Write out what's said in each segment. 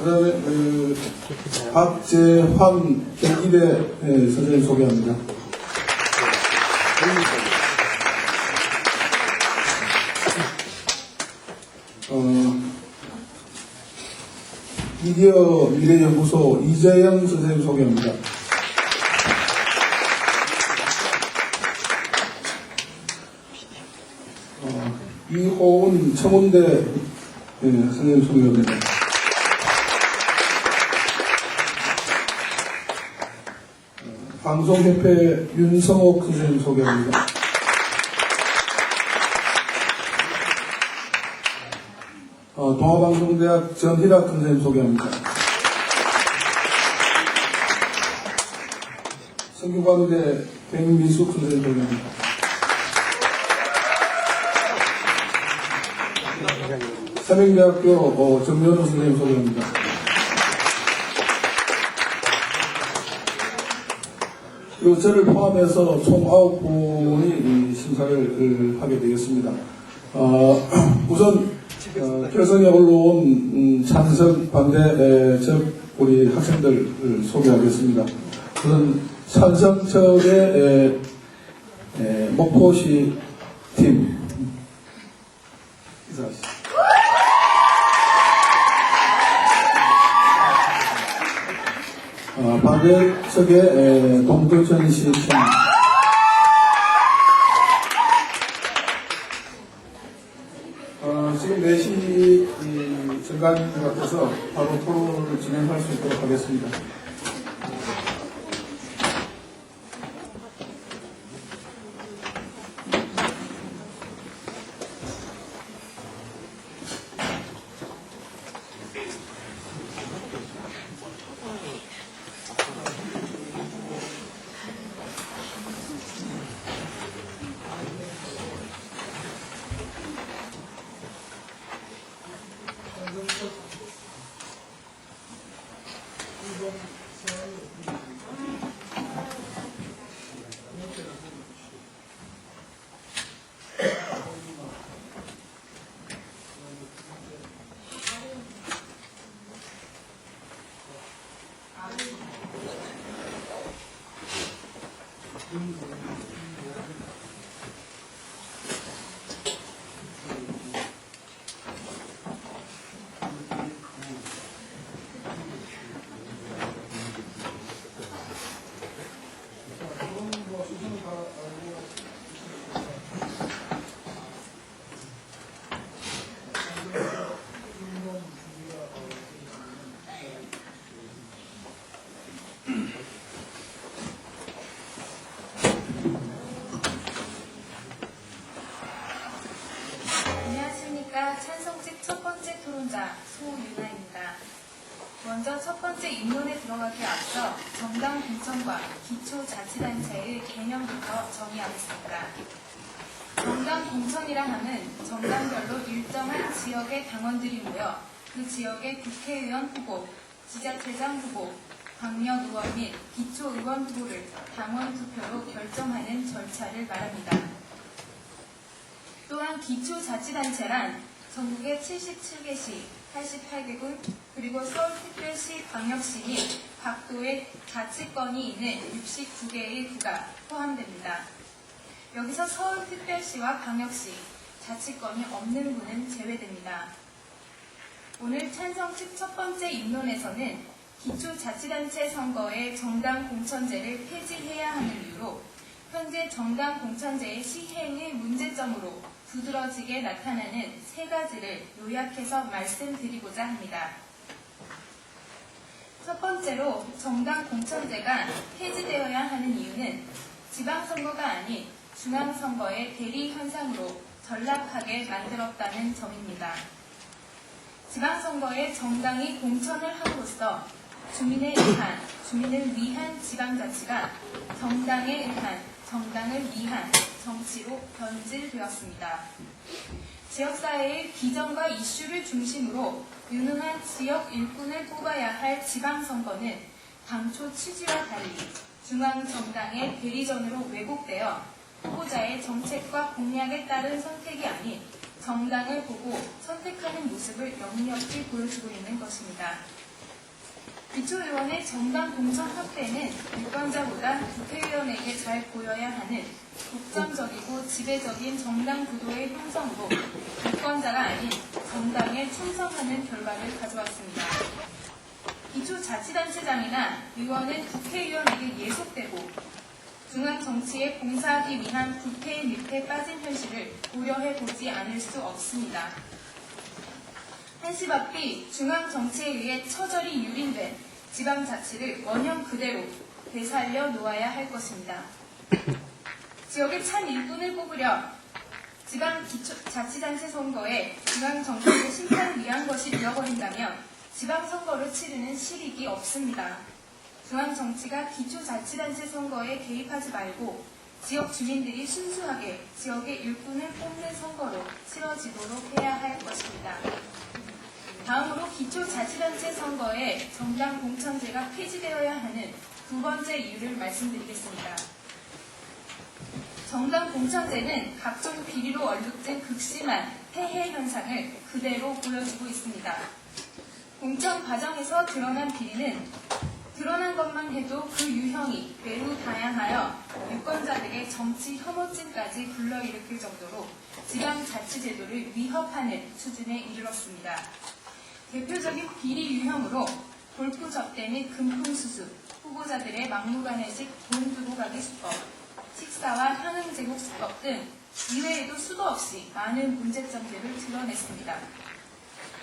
그다음에 박재환 경기대 선생님 소개합니다. 미디어 미래연구소 이재영 선생님 소개합니다. 이호은 청운대 선생님 소개합니다. 방송협회 윤성옥 선생님 소개합니다. 동아방송대학 전희락 선생님 소개합니다. 성균관대 백민숙 선생님 소개합니다. 삼행대학교 정면호 선생님 소개합니다. 그리고 저를 포함해서 총 9분이 심사를 하게 되겠습니다. 우선 결선에 올라온 찬성, 반대 우리 학생들 소개하겠습니다. 우선 찬성측의 목포시 팀 인사하시죠. 반대 측의 동두천시 팀 지금 4시 정관인 것 같아서 바로 토론을 진행할 수 있도록 하겠습니다. 찬성직 첫 번째 토론자 소유나입니다. 먼저 첫 번째 입론에 들어가기 앞서 정당 공천과 기초자치단체의 개념부터 정의하겠습니다. 정당 공천이라 함은 정당별로 일정한 지역의 당원들이 모여 그 지역의 국회의원 후보, 지자체장 후보, 광역의원 및 기초의원 후보를 당원 투표로 결정하는 절차를 말합니다. 또한 기초자치단체란 전국의 77개시, 88개군, 그리고 서울특별시, 광역시 및 각 도의 자치권이 있는 69개의 구가 포함됩니다. 여기서 서울특별시와 광역시, 자치권이 없는 구는 제외됩니다. 오늘 찬성 측 첫 번째 입론에서는 기초자치단체 선거의 정당 공천제를 폐지해야 하는 이유로 현재 정당 공천제의 시행의 문제점으로 두드러지게 나타나는 3가지를 요약해서 말씀드리고자 합니다. 첫 번째로 정당 공천제가 폐지되어야 하는 이유는 지방선거가 아닌 중앙선거의 대리 현상으로 전락하게 만들었다는 점입니다. 지방선거에 정당이 공천을 함으로써 주민의 의한, 주민을 위한 지방자치가 정당의 의한, 정당을 위한 정치로 변질되었습니다. 지역사회의 비전과 이슈를 중심으로 유능한 지역 일꾼을 뽑아야 할 지방선거는 당초 취지와 달리 중앙정당의 대리전으로 왜곡되어 후보자의 정책과 공약에 따른 선택이 아닌 정당을 보고 선택하는 모습을 역력히 보여주고 있는 것입니다. 기초의원의 정당 공천 확대는 유권자보다 국회의원에게 잘 보여야 하는 독점적이고 지배적인 정당 구도의 형성으로 유권자가 아닌 정당에 충성하는 결과를 가져왔습니다. 기초자치단체장이나 의원은 국회의원에게 예속되고 중앙정치에 봉사하기 위한 국회의 늪에 빠진 현실을 고려해보지 않을 수 없습니다. 한시 앞이 중앙정치에 의해 처절히 유린된 지방자치를 원형 그대로 되살려 놓아야 할 것입니다. 지역의 참 일꾼을 뽑으려 지방자치단체 선거에 중앙정치의 심판을 위한 것이 되어버린다면 지방선거를 치르는 실익이 없습니다. 중앙정치가 기초자치단체 선거에 개입하지 말고 지역 주민들이 순수하게 지역의 일꾼을 뽑는 선거로 치러지도록 해야 할 것입니다. 다음으로 기초자치단체 선거에 정당 공천제가 폐지되어야 하는 두 번째 이유를 말씀드리겠습니다. 정당 공천제는 각종 비리로 얼룩진 극심한 폐해 현상을 그대로 보여주고 있습니다. 공천 과정에서 드러난 비리는 드러난 것만 해도 그 유형이 매우 다양하여 유권자들의 정치 혐오증까지 불러일으킬 정도로 지방자치제도를 위협하는 수준에 이르렀습니다. 대표적인 비리 유형으로 골프 접대 및 금품수수, 후보자들의 막무가내식 돈 두고 가기 수법, 식사와 향응 제공 수법 등 이외에도 수도 없이 많은 문제점들을 드러냈습니다.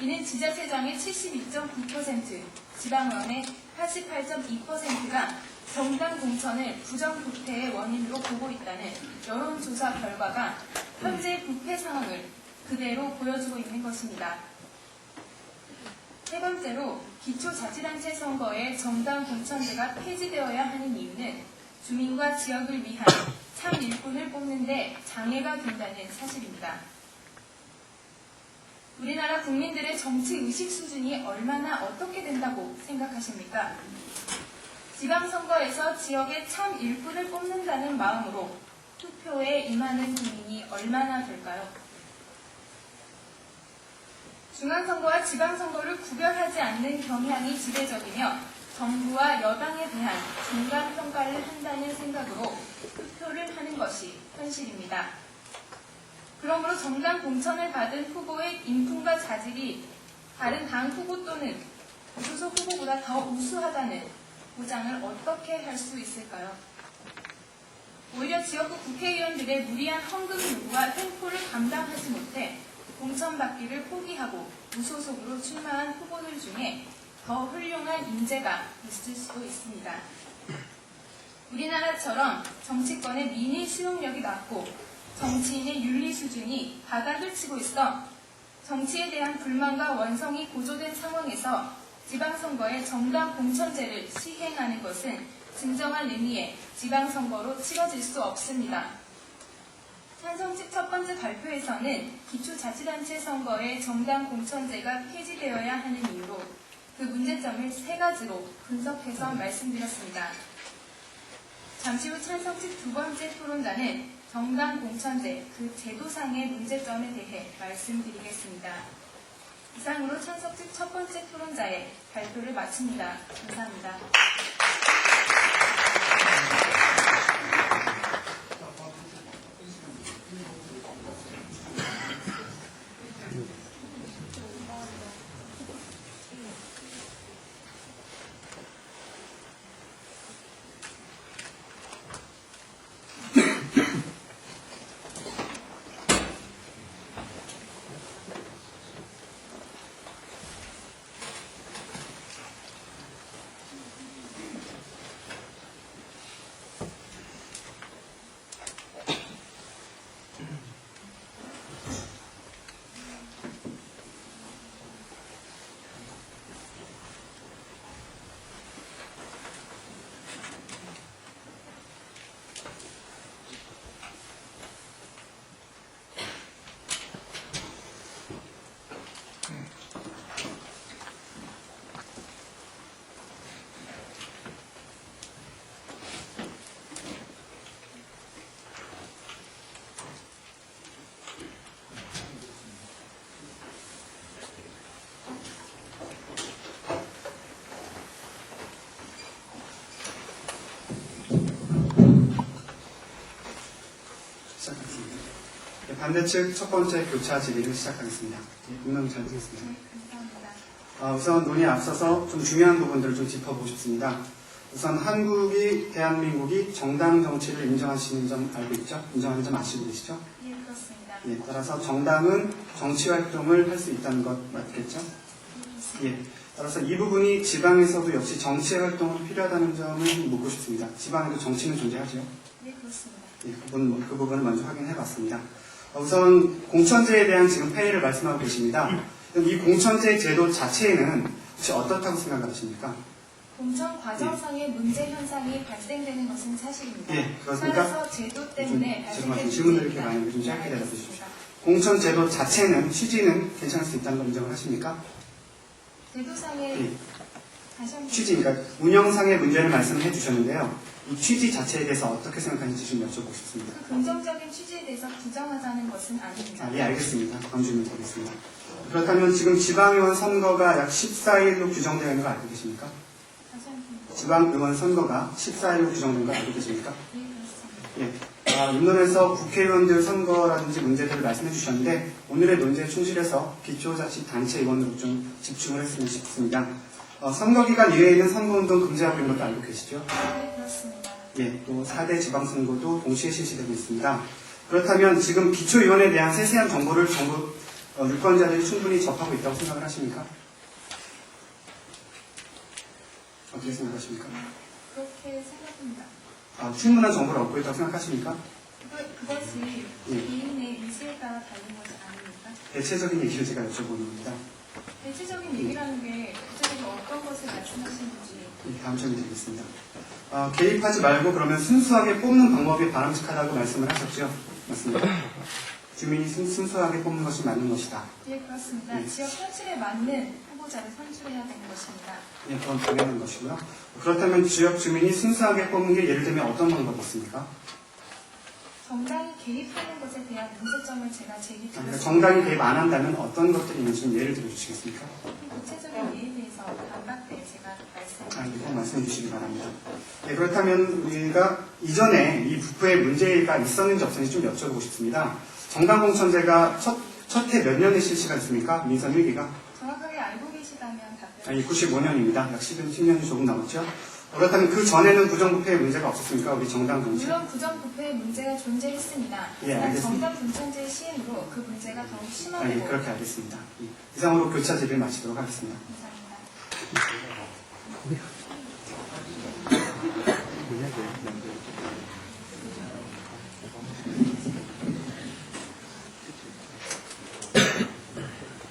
이는 지자체장의 72.9%, 지방의원의 88.2%가 정당 공천을 부정부패의 원인으로 보고 있다는 여론조사 결과가 현재 부패 상황을 그대로 보여주고 있는 것입니다. 세 번째로 기초자치단체 선거에 정당 공천제가 폐지되어야 하는 이유는 주민과 지역을 위한 참 일꾼을 뽑는 데 장애가 된다는 사실입니다. 우리나라 국민들의 정치 의식 수준이 얼마나 어떻게 된다고 생각하십니까? 지방선거에서 지역의 참 일꾼을 뽑는다는 마음으로 투표에 임하는 국민이 얼마나 될까요? 중앙선거와 지방선거를 구별하지 않는 경향이 지배적이며 정부와 여당에 대한 중간평가를 한다는 생각으로 투표를 하는 것이 현실입니다. 그러므로 정당 공천을 받은 후보의 인품과 자질이 다른 당 후보 또는 무소속 후보보다 더 우수하다는 보장을 어떻게 할 수 있을까요? 오히려 지역구 국회의원들의 무리한 헌금 요구와 횡포를 감당하지 못해 공천받기를 포기하고 무소속으로 출마한 후보들 중에 더 훌륭한 인재가 있을 수도 있습니다. 우리나라처럼 정치권의 민의 수용력이 낮고 정치인의 윤리 수준이 바닥을 치고 있어 정치에 대한 불만과 원성이 고조된 상황에서 지방선거에 정당 공천제를 시행하는 것은 진정한 의미의 지방선거로 치러질 수 없습니다. 찬성집 첫 번째 발표에서는 기초자치단체 선거에 정당 공천제가 폐지되어야 하는 이유로 그 문제점을 세 가지로 분석해서 말씀드렸습니다. 잠시 후 찬성집 두 번째 토론자는 정당 공천제, 그 제도상의 문제점에 대해 말씀드리겠습니다. 이상으로 찬성집 첫 번째 토론자의 발표를 마칩니다. 감사합니다. 반대 측 첫 번째 교차 질의를 시작하겠습니다. 임명 잘 듣겠습니다. 네, 감사합니다. 우선 논의에 앞서서 좀 중요한 부분들을 좀 짚어보고 싶습니다. 우선 대한민국이 정당 정치를 인정하시는 점 알고 있죠? 인정하는 점 아시고 계시죠? 예, 그렇습니다. 예, 따라서 정당은 정치 활동을 할 수 있다는 것 맞겠죠? 예. 따라서 이 부분이 지방에서도 역시 정치 활동으로 필요하다는 점을 묻고 싶습니다. 지방에도 정치는 존재하죠? 예, 그렇습니다. 예, 그 부분을 먼저 확인해 봤습니다. 우선 공천제에 대한 지금 폐해를 말씀하고 계십니다. 그럼 이 공천제 제도 자체는 혹시 어떻다고 생각하십니까? 공천 과정상의 문제 현상이 발생되는 것은 사실입니다. 예, 그렇습니까? 따라서 제도 때문에 죄송합니다. 발생되는 질문을 이렇게 문제입니다. 많이 좀 짧게 네, 대답해 주십시오. 알겠습니다. 공천 제도 자체는 취지는 괜찮을 수 있다는 걸 인정을 하십니까? 제도상의 예. 다시 한번 취지, 그러니까 운영상의 문제를 말씀해 주셨는데요. 이 취지 자체에 대해서 어떻게 생각하는지 좀 여쭤보고 싶습니다. 그 긍정적인 취지에 대해서 부정하자는 것은 아닙니다. 예, 알겠습니다. 다음 질문 드리겠습니다. 그렇다면 지금 지방의원 선거가 약 14일로 규정되어 있는 거 알고 계십니까? 다시 한번 지방의원 선거가 14일로 규정된 거 알고 계십니까? 예, 그렇습니다. 예. 인론에서 국회의원들 선거라든지 문제들을 말씀해 주셨는데 오늘의 논제에 충실해서 기초자치단체 의원으로 좀 집중을 했으면 싶습니다. 선거기간 이외에는 선거운동 금지하고 있는 것도 알고 계시죠? 예, 그렇습니다. 예, 또 4대 지방선거도 동시에 실시되고 있습니다. 그렇다면 지금 기초의원에 대한 세세한 정보를 정부 유권자들이 충분히 접하고 있다고 생각을 하십니까? 어떻게 생각하십니까? 그렇게 생각합니다. 충분한 정보를 얻고 있다고 생각하십니까? 그것이 예. 개인의 의지에 따라 달린 것이 아닙니까? 대체적인 얘기를 제가 여쭤보는 겁니다. 대체적인 얘기라는 게 구체적으로 어떤 것을 말씀하시는지 예, 다음 질문 드리겠습니다. 개입하지 말고 그러면 순수하게 뽑는 방법이 바람직하다고 말씀을 하셨죠? 맞습니다. 주민이 순수하게 뽑는 것이 맞는 것이다. 예, 그렇습니다. 예. 지역 현실에 맞는 후보자를 선출해야 되는 것입니다. 예, 그건 당연한 것이고요. 그렇다면 지역 주민이 순수하게 뽑는 게 예를 들면 어떤 방법이 있습니까? 정당이 개입하는 것에 대한 문제점을 제가 그러니까 제기드렸습니다. 정당이 개입 안 한다면 어떤 것들이 있는지 좀 예를 들어 주시겠습니까? 구체적인 예에 대해서 반박때 제가 말씀드립니다. 꼭 말씀해 주시기 바랍니다. 예, 그렇다면 우리가 이전에 이 북부의 문제가 있었는지 없었는지 좀 여쭤보고 싶습니다. 정당공천제가 첫 해 몇 년에 실시가 됐습니까? 민선 1기가? 정확하게 알고 계시다면 답변. 아니, 95년입니다. 약 10년이 조금 남았죠? 그렇다면 그 전에는 부정부패의 문제가 없었습니까? 우리 정당 정치? 물론 부정부패의 문제가 존재했습니다. 예, 하지만 알겠습니다. 정당 공천제 시행으로 그 문제가 더욱 예, 심화되고 그렇게 알겠습니다. 예, 이상으로 교차 질의를 마치도록 하겠습니다. 감사합니다.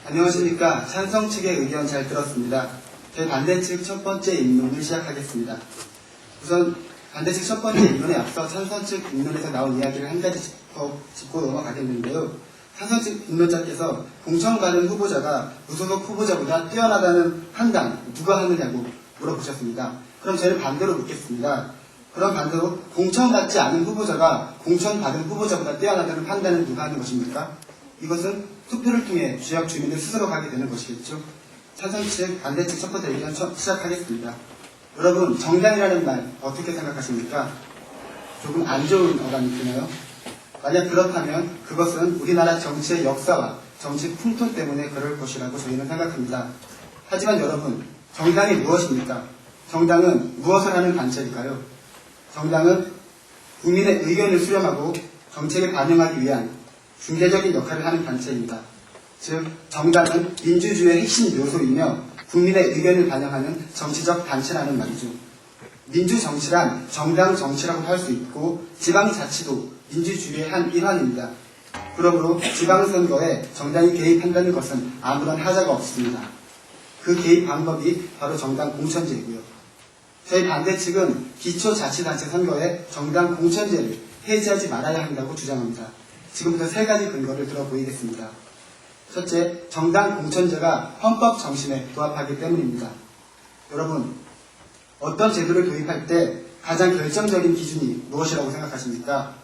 안녕하십니까. 찬성 측의 의견 잘 들었습니다. 저희 반대 측 첫 번째 입론을 시작하겠습니다. 우선 반대 측 첫 번째 입론에 앞서 찬성 측 입론에서 나온 이야기를 한 가지 짚고 넘어가겠는데요. 찬성 측 입론자께서 공천받은 후보자가 무소속 후보자보다 뛰어나다는 판단 누가 하느냐고 물어보셨습니다. 그럼 저는 반대로 묻겠습니다. 그럼 반대로 공천받지 않은 후보자가 공천받은 후보자보다 뛰어나다는 판단은 누가 하는 것입니까? 이것은 투표를 통해 지역 주민들 스스로 가게 되는 것이겠죠. 찬성 측, 반대 측 첫 번째 의견 시작하겠습니다. 여러분, 정당이라는 말 어떻게 생각하십니까? 조금 안 좋은 어감이 드나요? 만약 그렇다면 그것은 우리나라 정치의 역사와 정치 풍토 때문에 그럴 것이라고 저희는 생각합니다. 하지만 여러분, 정당이 무엇입니까? 정당은 무엇을 하는 단체일까요? 정당은 국민의 의견을 수렴하고 정책에 반영하기 위한 중대적인 역할을 하는 단체입니다. 즉, 정당은 민주주의의 핵심 요소이며 국민의 의견을 반영하는 정치적 단체라는 말이죠. 민주정치란 정당 정치라고 할 수 있고 지방자치도 민주주의의 한 일환입니다. 그러므로 지방선거에 정당이 개입한다는 것은 아무런 하자가 없습니다. 그 개입 방법이 바로 정당 공천제이고요. 저희 반대 측은 기초자치단체 선거에 정당 공천제를 폐지하지 말아야 한다고 주장합니다. 지금부터 세 가지 근거를 들어보이겠습니다. 첫째, 정당 공천제가 헌법 정신에 부합하기 때문입니다. 여러분, 어떤 제도를 도입할 때 가장 결정적인 기준이 무엇이라고 생각하십니까?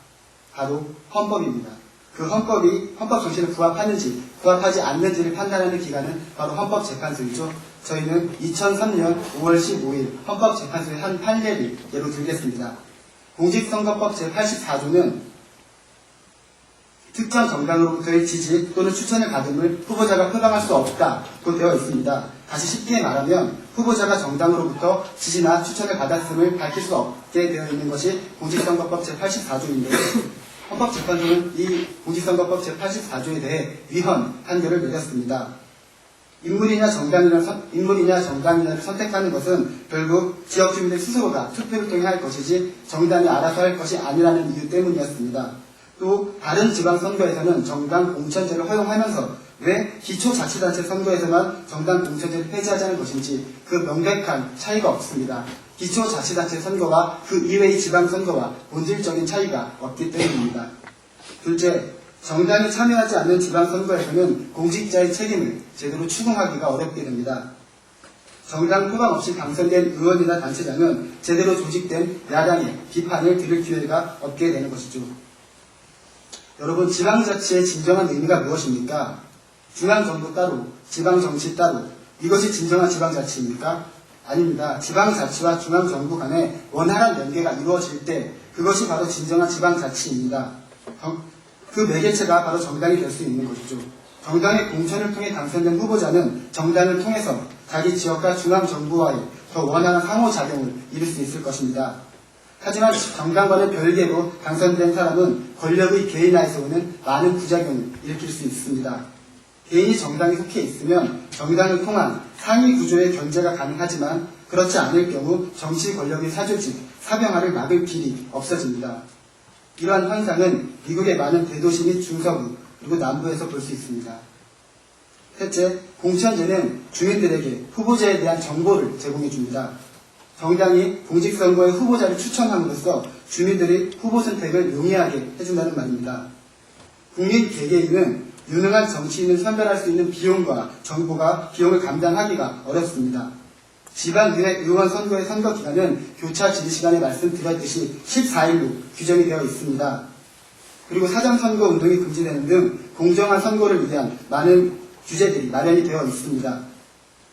바로 헌법입니다. 그 헌법이 헌법 정신에 부합하는지 부합하지 않는지를 판단하는 기관은 바로 헌법재판소이죠. 저희는 2003년 5월 15일 헌법재판소의 한 판례를 예로 들겠습니다. 공직선거법 제84조는 특정 정당으로부터의 지지 또는 추천을 받음을 후보자가 표방할 수 없다고 되어 있습니다. 다시 쉽게 말하면 후보자가 정당으로부터 지지나 추천을 받았음을 밝힐 수 없게 되어 있는 것이 공직선거법 제84조인데 헌법재판소는 이 공직선거법 제84조에 대해 위헌 판결을 내렸습니다. 인물이냐 정당이냐를 선택하는 것은 결국 지역 주민들 스스로가 투표를 통해 할 것이지 정당이 알아서 할 것이 아니라는 이유 때문이었습니다. 또 다른 지방선거에서는 정당 공천제를 허용하면서 왜 기초자치단체 선거에서만 정당 공천제를 폐지하자는 것인지 그 명백한 차이가 없습니다. 기초자치단체 선거와 그 이외의 지방선거와 본질적인 차이가 없기 때문입니다. 둘째, 정당이 참여하지 않는 지방선거에서는 공직자의 책임을 제대로 추궁하기가 어렵게 됩니다. 정당 포함 없이 당선된 의원이나 단체장은 제대로 조직된 야당의 비판을 들을 기회가 없게 되는 것이죠. 여러분, 지방자치의 진정한 의미가 무엇입니까? 중앙정부 따로, 지방정치 따로, 이것이 진정한 지방자치입니까? 아닙니다. 지방자치와 중앙정부 간의 원활한 연계가 이루어질 때 그것이 바로 진정한 지방자치입니다. 그 매개체가 바로 정당이 될 수 있는 것이죠. 정당의 공천을 통해 당선된 후보자는 정당을 통해서 자기 지역과 중앙정부와의 더 원활한 상호작용을 이룰 수 있을 것입니다. 하지만 정당과는 별개로 당선된 사람은 권력의 개인화에서 오는 많은 부작용을 일으킬 수 있습니다. 개인이 정당에 속해 있으면 정당을 통한 상위 구조의 견제가 가능하지만 그렇지 않을 경우 정치 권력의 사조직, 사병화를 막을 길이 없어집니다. 이러한 현상은 미국의 많은 대도시 및 중서부 그리고 남부에서 볼 수 있습니다. 셋째, 공천제는 주민들에게 후보자에 대한 정보를 제공해 줍니다. 정당이 공직선거에 후보자를 추천함으로써 주민들이 후보 선택을 용이하게 해준다는 말입니다. 국민 개개인은 유능한 정치인을 선별할 수 있는 비용과 정보가 비용을 감당하기가 어렵습니다. 지방의회 의원 선거의 선거 기간은 교차 질의 시간에 말씀드렸듯이 14일로 규정이 되어 있습니다. 그리고 사전선거 운동이 금지되는 등 공정한 선거를 위한 많은 규제들이 마련이 되어 있습니다.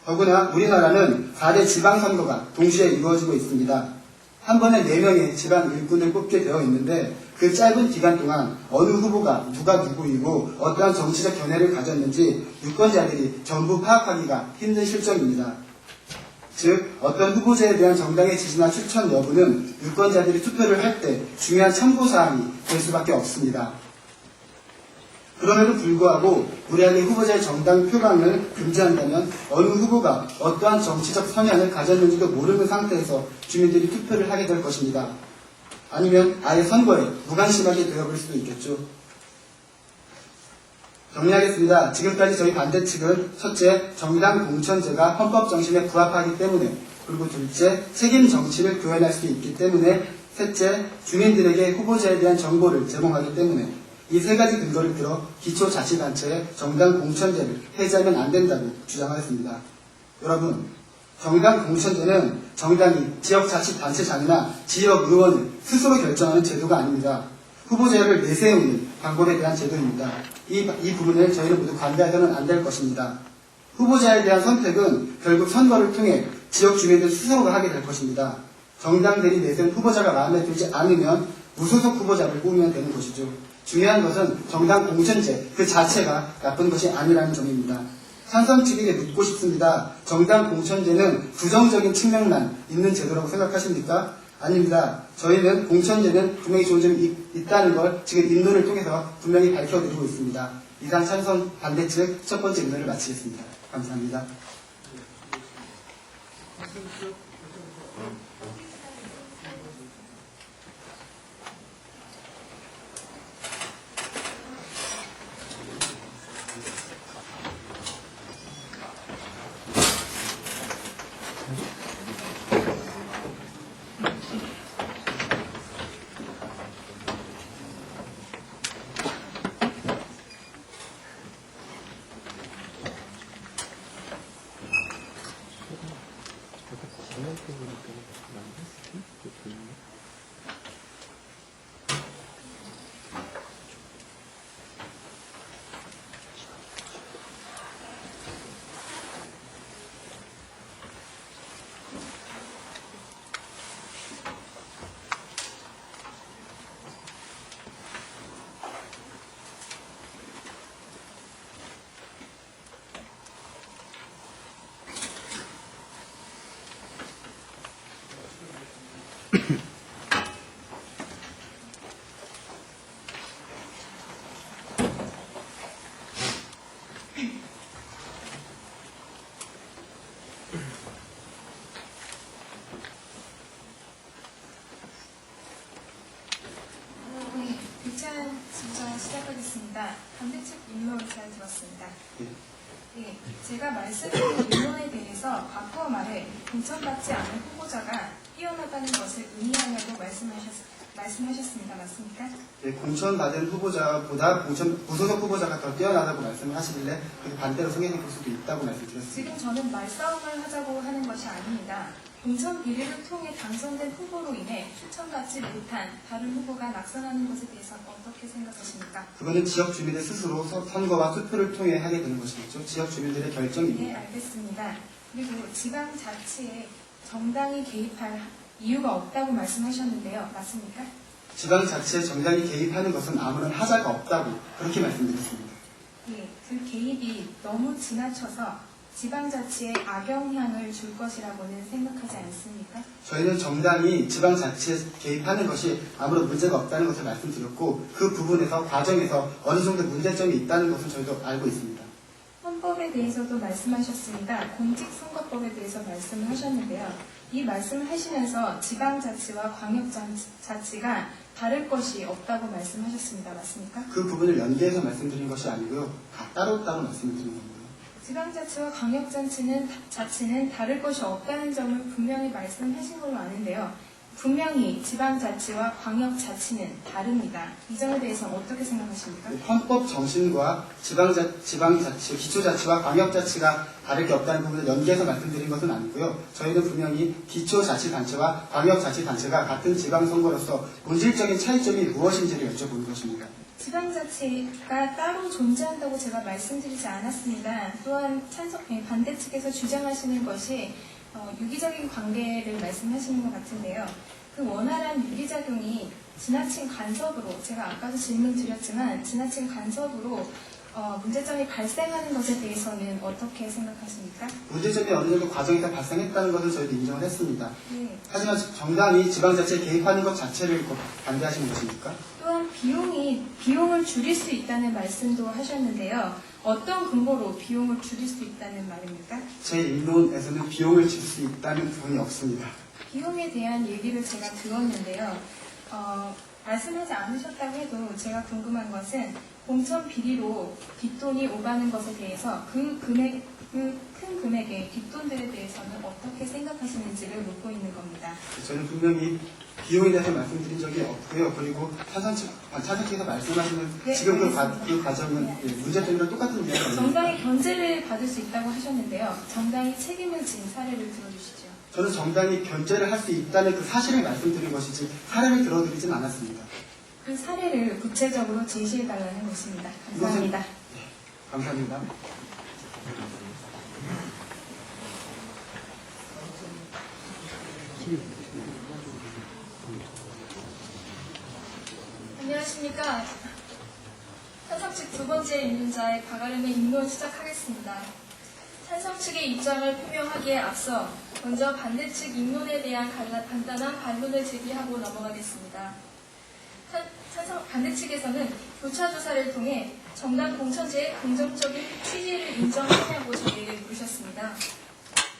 더구나 우리나라는 4대 지방선거가 동시에 이루어지고 있습니다. 한 번에 4명의 지방 일꾼을 뽑게 되어 있는데 그 짧은 기간 동안 어느 후보가 누가 누구이고 어떠한 정치적 견해를 가졌는지 유권자들이 전부 파악하기가 힘든 실정입니다. 즉 어떤 후보자에 대한 정당의 지지나 추천 여부는 유권자들이 투표를 할 때 중요한 참고사항이 될 수밖에 없습니다. 그럼에도 불구하고 무리하게 후보자의 정당 표방을 금지한다면 어느 후보가 어떠한 정치적 성향을 가졌는지도 모르는 상태에서 주민들이 투표를 하게 될 것입니다. 아니면 아예 선거에 무관심하게 되어버릴 수도 있겠죠. 정리하겠습니다. 지금까지 저희 반대 측은 첫째, 정당 공천제가 헌법 정신에 부합하기 때문에, 그리고 둘째, 책임 정치를 구현할 수 있기 때문에, 셋째, 주민들에게 후보자에 대한 정보를 제공하기 때문에 이 세 가지 근거를 들어 기초자치단체의 정당 공천제를 폐지하면 안 된다고 주장하였습니다. 여러분, 정당 공천제는 정당이 지역자치단체장이나 지역의원을 스스로 결정하는 제도가 아닙니다. 후보자를 내세우는 방법에 대한 제도입니다. 이 부분을 저희는 모두 관대하여는 안 될 것입니다. 후보자에 대한 선택은 결국 선거를 통해 지역 주민들 스스로가 하게 될 것입니다. 정당들이 내세운 후보자가 마음에 들지 않으면 무소속 후보자를 뽑으면 되는 것이죠. 중요한 것은 정당 공천제 그 자체가 나쁜 것이 아니라는 점입니다. 찬성 측에게 묻고 싶습니다. 정당 공천제는 부정적인 측면만 있는 제도라고 생각하십니까? 아닙니다. 저희는 공천제는 분명히 좋은 점이 있다는 걸 지금 인론을 통해서 분명히 밝혀드리고 있습니다. 이상 찬성 반대 측 첫 번째 인론을 마치겠습니다. 감사합니다. 제가 말씀드린 인원에 대해서 바꾸어 말해 공천받지 않은 후보자가 뛰어나다는 것을 의미하냐고 말씀하셨습니다. 맞습니까? 예, 공천받은 후보자보다 무소속 후보자가 더 뛰어나다고 말씀을 하시길래 그게 반대로 성향이 볼 수도 있다고 말씀드렸습니다. 지금 저는 말싸움을 하자고 하는 것이 아닙니다. 공천 비리를 통해 당선된 후보로 인해 추천받지 못한 다른 후보가 낙선하는 것에 대해서 어떻게 생각하십니까? 그거는 지역 주민들 스스로 선거와 투표를 통해 하게 되는 것이겠죠. 지역 주민들의 결정입니다. 네, 알겠습니다. 그리고 지방자치에 정당이 개입할 이유가 없다고 말씀하셨는데요. 맞습니까? 지방자치에 정당이 개입하는 것은 아무런 하자가 없다고 그렇게 말씀드렸습니다. 예, 그 개입이 너무 지나쳐서 지방자치에 악영향을 줄 것이라고는 생각하지 않습니까? 저희는 정당이 지방자치에 개입하는 것이 아무런 문제가 없다는 것을 말씀드렸고 그 부분에서 과정에서 어느 정도 문제점이 있다는 것은 저희도 알고 있습니다. 헌법에 대해서도 말씀하셨습니다. 공직선거법에 대해서 말씀을 하셨는데요. 이 말씀을 하시면서 지방자치와 광역자치가 다를 것이 없다고 말씀하셨습니다. 맞습니까? 그 부분을 연계해서 말씀드린 것이 아니고요. 다 따로따로 말씀드린 겁니다. 지방자치와 광역자치는 다를 것이 없다는 점을 분명히 말씀하신 걸로 아는데요. 분명히 지방자치와 광역자치는 다릅니다. 이 점에 대해서 어떻게 생각하십니까? 헌법 정신과 지방자치, 기초자치와 광역자치가 다를 게 없다는 부분을 연계해서 말씀드린 것은 아니고요. 저희는 분명히 기초자치단체와 광역자치단체가 같은 지방선거로서 본질적인 차이점이 무엇인지를 여쭤보는 것입니다. 지방자치가 따로 존재한다고 제가 말씀드리지 않았습니다. 또한 반대 측에서 주장하시는 것이 유기적인 관계를 말씀하시는 것 같은데요. 그 원활한 유리작용이 지나친 간섭으로, 제가 아까도 질문 드렸지만 지나친 간섭으로 문제점이 발생하는 것에 대해서는 어떻게 생각하십니까? 문제점이 어느 정도 과정에서 발생했다는 것을 저희도 인정을 했습니다. 네. 하지만 정당이 지방자치에 개입하는 것 자체를 반대하시는 것입니까? 또한 비용을 줄일 수 있다는 말씀도 하셨는데요. 어떤 근거로 비용을 줄일 수 있다는 말입니까? 제 입론에서는 비용을 줄 수 있다는 부분이 없습니다. 비용에 대한 얘기를 제가 들었는데요. 말씀하지 않으셨다고 해도 제가 궁금한 것은 공천 비리로 뒷돈이 오가는 것에 대해서 그 큰 금액의 뒷돈들에 대해서는 어떻게 생각하시는지를 묻고 있는 겁니다. 저는 분명히 비용에 대해서 말씀드린 적이 없고요. 그리고 차선측에서 말씀하시는 네, 지금 그 알겠습니다. 과정은 문제점이랑 똑같은 이야기입니다. 정당이 견제를 받을 수 있다고 하셨는데요. 정당이 책임을 진 사례를 들어주시죠. 저는 정당이 견제를 할 수 있다는 그 사실을 말씀드린 것이지 사례를 들어드리진 않았습니다. 그 사례를 구체적으로 제시해달라는 것입니다. 감사합니다. 감사합니다. 안녕하십니까. 찬성 측 두 번째 입문자의 박아름의 입론 시작하겠습니다. 찬성 측의 입장을 표명하기에 앞서 먼저 반대 측 입론에 대한 간단한 반론을 제기하고 넘어가겠습니다. 반대 측에서는 교차 조사를 통해 정당 공천제의 긍정적인 취지를 인정하냐고 저에게 물으셨습니다.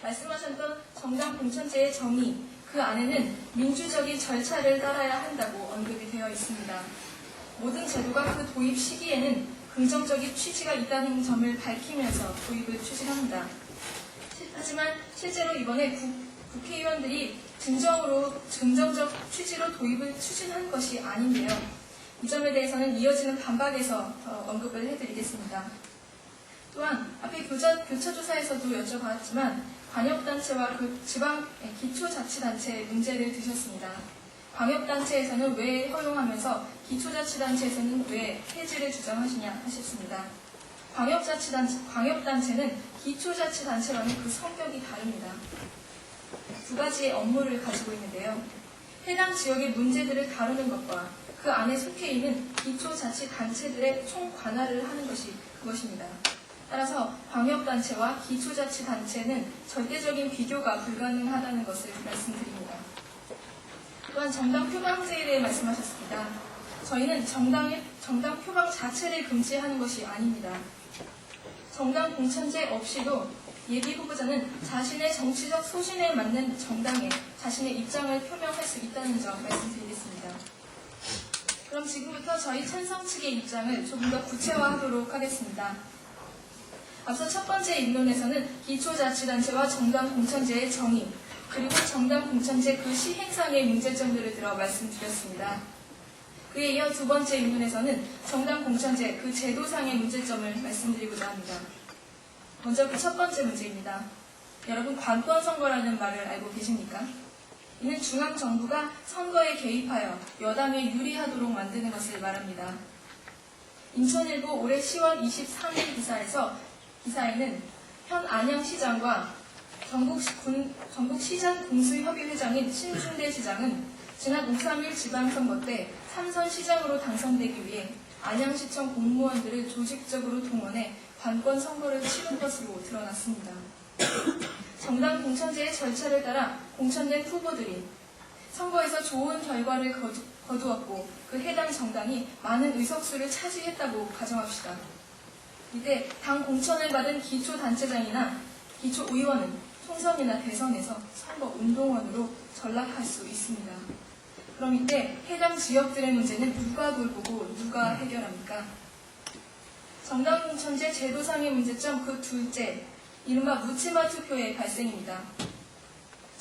말씀하셨던 정당 공천제의 정의, 그 안에는 민주적인 절차를 따라야 한다고 언급이 되어 있습니다. 모든 제도가 그 도입 시기에는 긍정적인 취지가 있다는 점을 밝히면서 도입을 추진합니다. 하지만 실제로 이번에 국회의원들이 긍정적 취지로 도입을 추진한 것이 아닌데요. 이 점에 대해서는 이어지는 반박에서 언급을 해드리겠습니다. 또한 앞에 교차조사에서도 여쭤봤지만 광역단체와 그 지방 기초자치단체의 문제를 드셨습니다. 광역단체에서는 왜 허용하면서 기초자치단체에서는 왜 폐지를 주장하시냐 하셨습니다. 광역단체는 기초자치단체와는 그 성격이 다릅니다. 두 가지의 업무를 가지고 있는데요. 해당 지역의 문제들을 다루는 것과 그 안에 속해 있는 기초자치단체들의 총관할을 하는 것이 그것입니다. 따라서 광역단체와 기초자치단체는 절대적인 비교가 불가능하다는 것을 말씀드립니다. 또한 정당 표방제에 대해 말씀하셨습니다. 저희는 정당 표방 자체를 금지하는 것이 아닙니다. 정당 공천제 없이도 예비 후보자는 자신의 정치적 소신에 맞는 정당에 자신의 입장을 표명할 수 있다는 점 말씀드리겠습니다. 그럼 지금부터 저희 찬성 측의 입장을 조금 더 구체화하도록 하겠습니다. 앞서 첫 번째 입론에서는 기초자치단체와 정당공천제의 정의, 그리고 정당공천제 그 시행상의 문제점들을 들어 말씀드렸습니다. 그에 이어 두 번째 입론에서는 정당공천제 그 제도상의 문제점을 말씀드리고자 합니다. 먼저 그 첫 번째 문제입니다. 여러분, 관권선거라는 말을 알고 계십니까? 이는 중앙정부가 선거에 개입하여 여당에 유리하도록 만드는 것을 말합니다. 인천일보 올해 10월 23일 기사에는 현 안양시장과 전국시장 공수협의회장인 신준대 시장은 지난 5.3일 지방선거 때 삼선 시장으로 당선되기 위해 안양시청 공무원들을 조직적으로 동원해 관권 선거를 치른 것으로 드러났습니다. 정당 공천제의 절차를 따라 공천된 후보들이 선거에서 좋은 결과를 거두었고 그 해당 정당이 많은 의석수를 차지했다고 가정합시다. 이때 당 공천을 받은 기초단체장이나 기초의원은 총선이나 대선에서 선거운동원으로 전락할 수 있습니다. 그럼 이때 해당 지역들의 문제는 누가 돌보고 누가 해결합니까? 정당공천제 제도상의 문제점 그 둘째, 이른바 묻지마 투표의 발생입니다.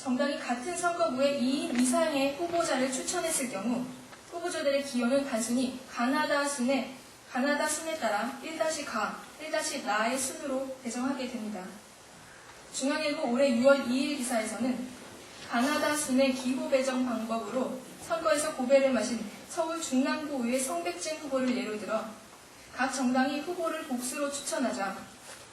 정당이 같은 선거구에 2인 이상의 후보자를 추천했을 경우 후보자들의 기여는 단순히 가나다 순에 따라 1-가, 1-나의 순으로 배정하게 됩니다. 중앙일보 올해 6월 2일 기사에서는 가나다 순의 기호 배정 방법으로 선거에서 고배를 마신 서울 중랑구의회 성백진 후보를 예로 들어 각 정당이 후보를 복수로 추천하자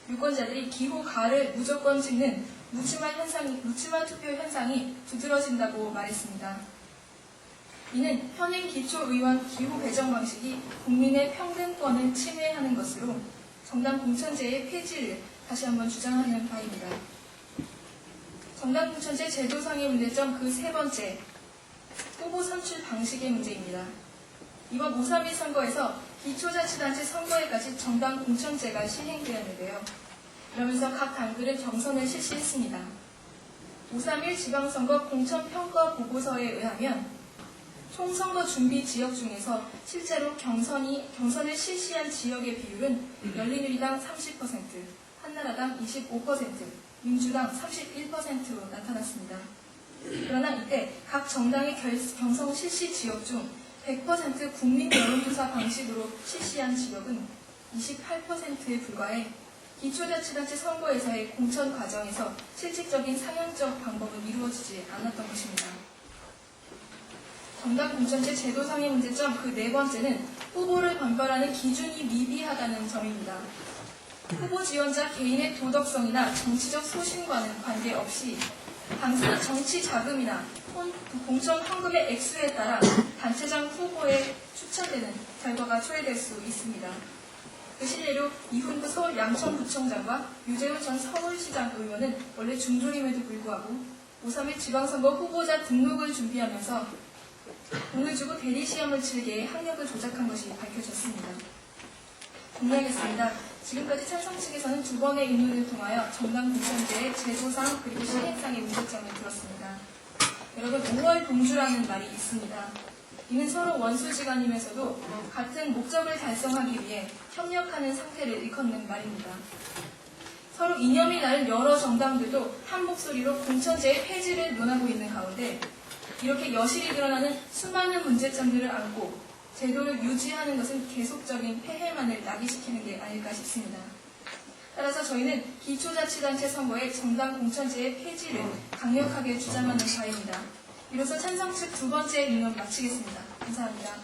유권자들이 기호 가를 무조건 찍는 묻지마 투표 현상이 두드러진다고 말했습니다. 이는 현행 기초의원 기호 배정 방식이 국민의 평등권을 침해하는 것으로 정당 공천제의 폐지를 다시 한번 주장하는 바입니다. 정당 공천제 제도상의 문제점 그 세 번째, 후보 선출 방식의 문제입니다. 이번 5.3일 선거에서 기초자치단체 선거에까지 정당 공천제가 시행되었는데요. 이러면서 각 당들은 경선을 실시했습니다. 5.3일 지방선거 공천평가 보고서에 의하면 총선거 준비 지역 중에서 실제로 경선을 실시한 지역의 비율은 열린우리당 30%, 한나라당 25%, 민주당 31%로 나타났습니다. 그러나 이때 각 정당의 경선 실시 지역 중 100% 국민 여론조사 방식으로 실시한 지역은 28%에 불과해 기초자치단체 선거에서의 공천 과정에서 실질적인 상향적 방법은 이루어지지 않았던 것입니다. 정당 공천제 제도상의 문제점 그 네 번째는 후보를 판별하는 기준이 미비하다는 점입니다. 후보 지원자 개인의 도덕성이나 정치적 소신과는 관계없이 당사의 정치 자금이나 공천 헌금의 액수에 따라 단체장 후보에 추천되는 결과가 초래될 수 있습니다. 그 실례로 이훈구 서울 양천구청장과 유재훈 전 서울시장 의원은 원래 중졸임에도 불구하고 5.3일 지방선거 후보자 등록을 준비하면서 돈을 주고 대리시험을 치르게 학력을 조작한 것이 밝혀졌습니다. 정리하겠습니다. 지금까지 찬성 측에서는 두 번의 입론을 통하여 정당 공천제의 제도상 그리고 시행상의 문제점을 들었습니다. 여러분, 5월 동주라는 말이 있습니다. 이는 서로 원수지간이면서도 같은 목적을 달성하기 위해 협력하는 상태를 일컫는 말입니다. 서로 이념이 다른 여러 정당들도 한 목소리로 공천제의 폐지를 논하고 있는 가운데 이렇게 여실히 드러나는 수많은 문제점들을 안고 제도를 유지하는 것은 계속적인 폐해만을 야기시키는 게 아닐까 싶습니다. 따라서 저희는 기초자치단체 선거의 정당 공천제의 폐지를 강력하게 주장하는 바입니다. 이로써 찬성 측 두 번째 입론 마치겠습니다. 감사합니다.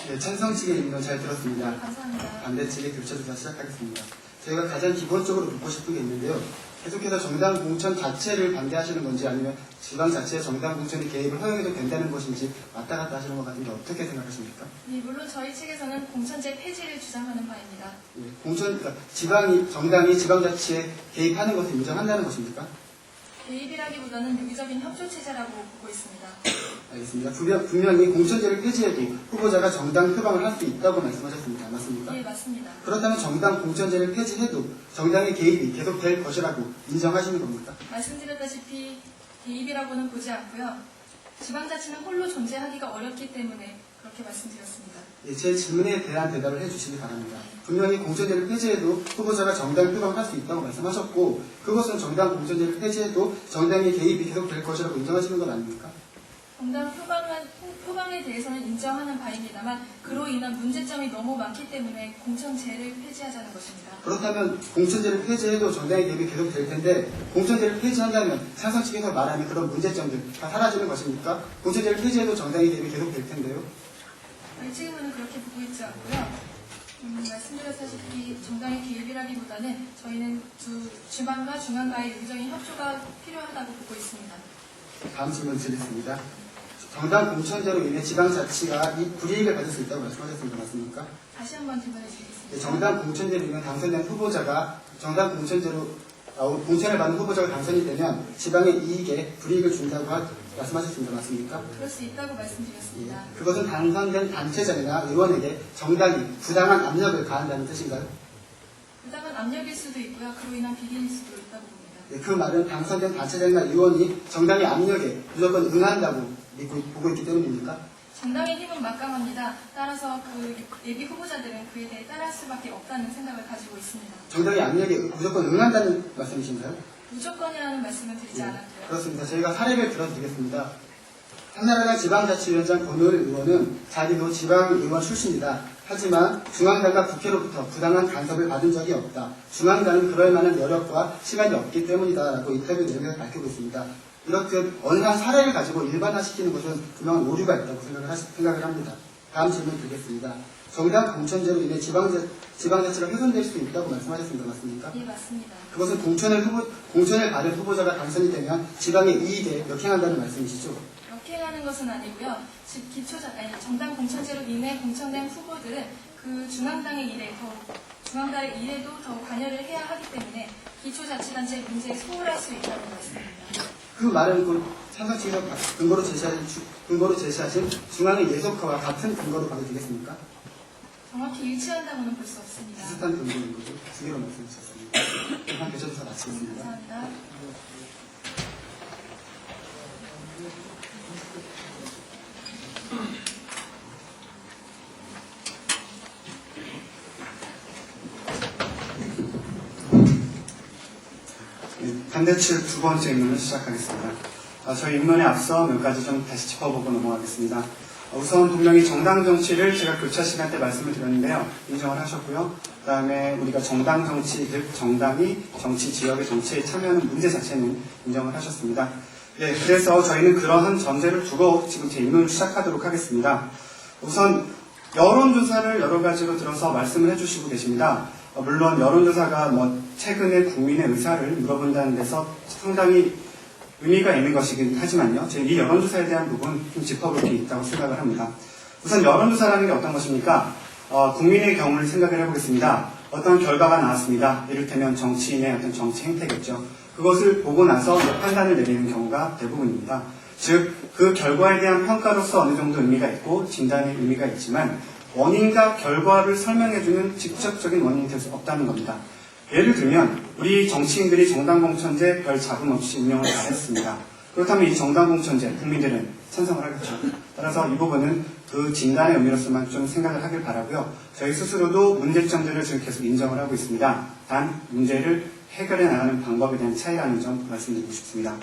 네, 찬성 측의 입론 잘 들었습니다. 감사합니다. 반대 측의 교차 조사 시작하겠습니다. 저희가 가장 기본적으로 묻고 싶은 게 있는데요. 계속해서 정당 공천 자체를 반대하시는 건지 아니면 지방 자체에 정당 공천의 개입을 허용해도 된다는 것인지 왔다 갔다 하시는 것 같은데 어떻게 생각하십니까? 네, 물론 저희 측에서는 공천제 폐지를 주장하는 바입니다. 예, 그러니까 정당이 지방자치에 개입하는 것을 인정한다는 것입니까? 개입이라기보다는 유기적인 협조체제라고 보고 있습니다. 알겠습니다. 분명히 공천제를 폐지해도 후보자가 정당 표방을 할 수 있다고 말씀하셨습니다. 맞습니까? 네, 맞습니다. 그렇다면 정당 공천제를 폐지해도 정당의 개입이 계속될 것이라고 인정하시는 겁니까? 말씀드렸다시피 개입이라고는 보지 않고요. 지방자치는 홀로 존재하기가 어렵기 때문에 그렇게 말씀드렸습니다. 예, 제 질문에 대한 대답을 해주시기 바랍니다. 분명히 공천제를 폐지해도 후보자가 정당 표방을 할 수 있다고 말씀하셨고 그것은 정당 공천제를 폐지해도 정당의 개입이 계속될 것이라고 인정하시는 건 아닙니까? 정당 표방에 대해서는 인정하는 바입니다만 그로 인한 문제점이 너무 많기 때문에 공천제를 폐지하자는 것입니다. 그렇다면 공천제를 폐지해도 정당의 개입이 계속될 텐데 공천제를 폐지한다면 찬성 측에서 말하는 그런 문제점들 다 사라지는 것입니까? 공천제를 폐지해도 정당의 개입이 계속될 텐데요. 저희 측은 그렇게 보고 있지 않고요. 말씀드렸다시피 정당의 개입이라기보다는 저희는 지방과 중앙과의 유기적인 협조가 필요하다고 보고 있습니다. 다음 질문 드리겠습니다. 정당 공천제로 인해 지방자치가 이 불이익을 받을 수 있다고 말씀하셨습니다. 맞습니까? 다시 한번 질문해 주시겠습니다. 정당 공천제로 인해 당선된 후보자가 정당 공천제로 공천을 받는 후보자가 당선이 되면 지방의 이익에 불이익을 준다고 말씀하셨습니다. 맞습니까? 그럴 수 있다고 말씀드렸습니다. 그것은 당선된 단체장이나 의원에게 정당이 부당한 압력을 가한다는 뜻인가요? 부당한 압력일 수도 있고요. 그로 인한 비리일 수도 있다고 봅니다. 그 말은 당선된 단체장이나 의원이 정당의 압력에 무조건 응한다고 보고 있기 때문입니까? 정당의 힘은 막강합니다. 따라서 그 예비 후보자들은 그에 대해 따를 수밖에 없다는 생각을 가지고 있습니다. 정당의 압력에 무조건 응한다는 말씀이신가요? 무조건이라는 말씀을 드리지 않았고요. 그렇습니다. 저희가 사례를 들어드리겠습니다. 한나라당 지방자치위원장 권오일 의원은 자기도 지방의원 출신이다. 하지만 중앙당과 국회로부터 부당한 간섭을 받은 적이 없다. 중앙당은 그럴 만한 여력과 시간이 없기 때문이다라고 인터뷰 내용에서 밝히고 있습니다. 이렇게 어느 한 사례를 가지고 일반화시키는 것은 분명한 오류가 있다고 생각을 합니다. 다음 질문 드리겠습니다. 정당 공천제로 인해 지방자치가 훼손될 수 있다고 말씀하셨습니다. 맞습니까? 네, 맞습니다. 그것은 공천을 받은 후보자가 당선이 되면 지방의 이익에 역행한다는 말씀이시죠? 역행하는 것은 아니고요. 정당 공천제로 인해 공천된 후보들은 그 중앙당의 일에도 더 관여를 해야 하기 때문에 기초자치단체 문제에 소홀할 수 있다는 말씀입니다. 그 말은 찬성 측에서 근거로 제시하신 중앙의 예속화와 같은 근거로 봐도 되겠습니까? 정확히 일치한다고는 볼 수 없습니다. 비슷한 근거인 거죠. 두 개로 말씀해 주셨습니다. 이만 교차조사 마치겠습니다. 감사합니다. 반대 측 두 번째 입론을 시작하겠습니다. 저희 입론에 앞서 몇 가지 좀 다시 짚어보고 넘어가겠습니다. 우선 분명히 정당 정치를 제가 교차 시간 때 말씀을 드렸는데요. 인정을 하셨고요. 그 다음에 우리가 정당 정치, 즉 정당이 정치 지역의 정치에 참여하는 문제 자체는 인정을 하셨습니다. 예, 그래서 저희는 그러한 전제를 두고 지금 제 입론을 시작하도록 하겠습니다. 우선 여론조사를 여러 가지로 들어서 말씀을 해주시고 계십니다. 물론 여론조사가 최근에 국민의 의사를 물어본다는 데서 상당히 의미가 있는 것이긴 하지만요. 제가 이 여론조사에 대한 부분 좀 짚어볼 게 있다고 생각을 합니다. 우선 여론조사라는 게 어떤 것입니까? 국민의 경우를 생각을 해보겠습니다. 어떤 결과가 나왔습니다. 이를테면 정치인의 어떤 정치 행태겠죠. 그것을 보고 나서 판단을 내리는 경우가 대부분입니다. 즉, 그 결과에 대한 평가로서 어느 정도 의미가 있고 진단의 의미가 있지만 원인과 결과를 설명해주는 직접적인 원인이 될 수 없다는 겁니다. 예를 들면 우리 정치인들이 정당공천제 별 잡음 없이 운영을 잘했습니다. 그렇다면 이 정당공천제 국민들은 찬성을 하겠죠. 따라서 이 부분은 그 진단의 의미로서만 좀 생각을 하길 바라고요. 저희 스스로도 문제점들을 지금 계속 인정을 하고 있습니다. 단 문제를 해결해 나가는 방법에 대한 차이라는 점 말씀드리고 싶습니다.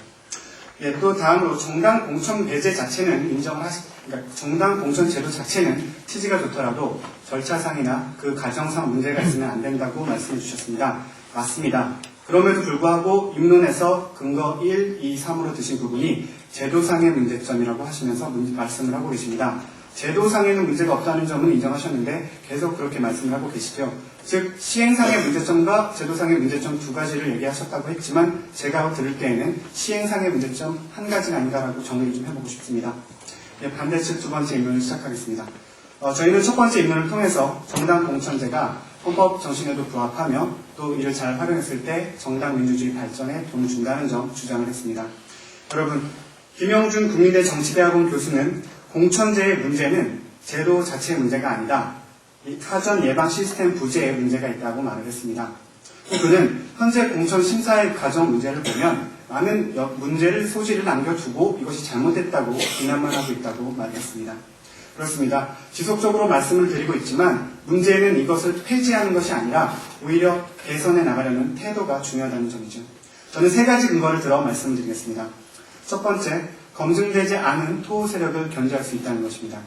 예, 또 다음으로 정당 공천 배제 자체는 그러니까 정당 공천 제도 자체는 취지가 좋더라도 절차상이나 그 과정상 문제가 있으면 안 된다고 말씀해 주셨습니다. 맞습니다. 그럼에도 불구하고 입론에서 근거 1, 2, 3으로 드신 부분이 제도상의 문제점이라고 하시면서 말씀을 하고 계십니다. 제도상에는 문제가 없다는 점은 인정하셨는데 계속 그렇게 말씀을 하고 계시죠. 즉 시행상의 문제점과 제도상의 문제점 두 가지를 얘기하셨다고 했지만 제가 들을 때에는 시행상의 문제점 한 가지가 아닌가라고 정리를 좀 해보고 싶습니다. 예, 반대측 두 번째 인론을 시작하겠습니다. 저희는 첫 번째 인론을 통해서 정당 공천제가 헌법 정신에도 부합하며 또 이를 잘 활용했을 때 정당 민주주의 발전에 도움을 준다는 점 주장을 했습니다. 여러분, 김영준 국민대 정치대학원 교수는 공천제의 문제는 제도 자체의 문제가 아니다. 이 사전 예방 시스템 부재에 문제가 있다고 말을 했습니다. 그는 현재 공천 심사의 과정 문제를 보면 많은 문제를 소지를 남겨두고 이것이 잘못됐다고 비난만 하고 있다고 말했습니다. 그렇습니다. 지속적으로 말씀을 드리고 있지만 문제는 이것을 폐지하는 것이 아니라 오히려 개선해 나가려는 태도가 중요하다는 점이죠. 저는 세 가지 근거를 들어 말씀드리겠습니다. 첫 번째, 검증되지 않은 토호 세력을 견제할 수 있다는 것입니다.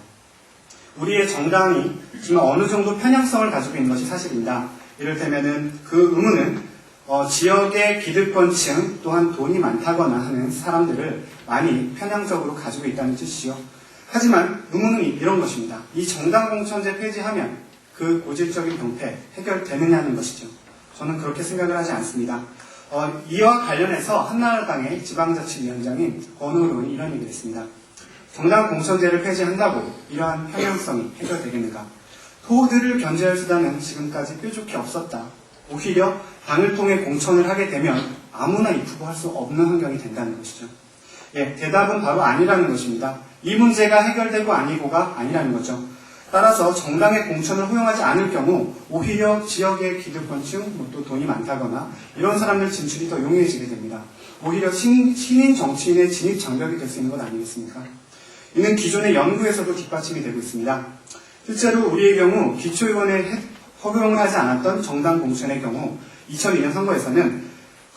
우리의 정당이 지금 어느 정도 편향성을 가지고 있는 것이 사실입니다. 이를테면은 그 의무는 지역의 기득권층 또한 돈이 많다거나 하는 사람들을 많이 편향적으로 가지고 있다는 뜻이죠. 하지만 의무는 이런 것입니다. 이 정당 공천제 폐지하면 그 고질적인 병폐 해결되느냐는 것이죠. 저는 그렇게 생각을 하지 않습니다. 이와 관련해서 한나라당의 지방자치위원장인 권우 의원이 이런 얘기를 했습니다. 정당 공천제를 폐지한다고 이러한 편향성이 해결되겠는가? 토호들을 견제할 수단은 지금까지 뾰족히 없었다. 오히려 당을 통해 공천을 하게 되면 아무나 입후보할 수 없는 환경이 된다는 것이죠. 예, 대답은 바로 아니라는 것입니다. 이 문제가 해결되고 아니고가 아니라는 거죠. 따라서 정당의 공천을 허용하지 않을 경우 오히려 지역의 기득권층, 또 돈이 많다거나 이런 사람들 진출이 더 용이해지게 됩니다. 오히려 신인 정치인의 진입 장벽이 될 수 있는 것 아니겠습니까? 이는 기존의 연구에서도 뒷받침이 되고 있습니다. 실제로 우리의 경우 기초의원에 허용을 하지 않았던 정당 공천의 경우 2002년 선거에서는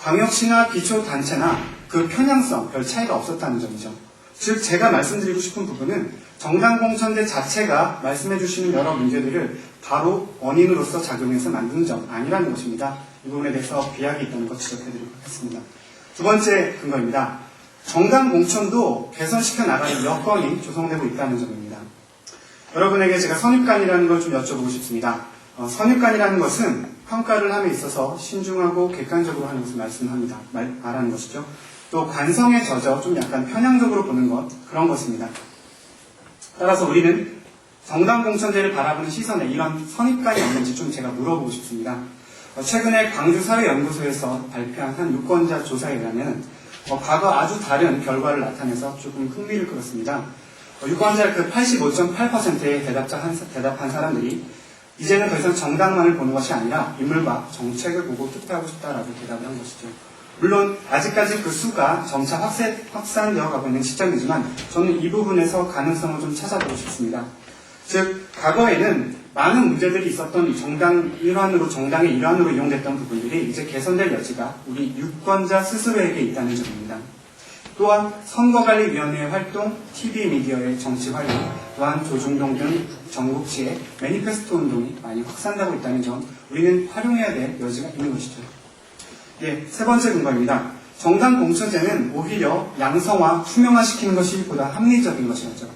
광역시나 기초단체나 그 편향성 별 차이가 없었다는 점이죠. 즉 제가 말씀드리고 싶은 부분은 정당 공천제 자체가 말씀해 주시는 여러 문제들을 바로 원인으로서 작용해서 만든 점 아니라는 것입니다. 이 부분에 대해서 비약이 있다는 것 지적해드리도록 하겠습니다. 두 번째 근거입니다. 정당 공천도 개선시켜 나가는 여건이 조성되고 있다는 점입니다. 여러분에게 제가 선입관이라는 걸 좀 여쭤보고 싶습니다. 선입관이라는 것은 평가를 함에 있어서 신중하고 객관적으로 하는 것을 말하는 것이죠. 또 관성에 젖어 좀 약간 편향적으로 보는 것, 그런 것입니다. 따라서 우리는 정당 공천제를 바라보는 시선에 이런 선입관이 있는지 좀 제가 물어보고 싶습니다. 최근에 광주사회연구소에서 발표한 한 유권자 조사에 의하면 과거 아주 다른 결과를 나타내서 조금 흥미를 끌었습니다. 유권자 그 85.8%의 대답한 사람들이 이제는 더 이상 정당만을 보는 것이 아니라 인물과 정책을 보고 투표하고 싶다라고 대답을 한 것이죠. 물론 아직까지 그 수가 점차 확산되어 가고 있는 시점이지만 저는 이 부분에서 가능성을 좀 찾아보고 싶습니다. 즉 과거에는 많은 문제들이 있었던 정당의 일환으로 이용됐던 부분들이 이제 개선될 여지가 우리 유권자 스스로에게 있다는 점입니다. 또한 선거관리위원회 활동, TV 미디어의 정치 활용, 또한 조중동 등 전국지의 매니페스토 운동이 많이 확산되고 있다는 점 우리는 활용해야 될 여지가 있는 것이죠. 예, 세 번째 근거입니다. 정당 공천제는 오히려 양성화, 투명화시키는 것이 보다 합리적인 것이었죠.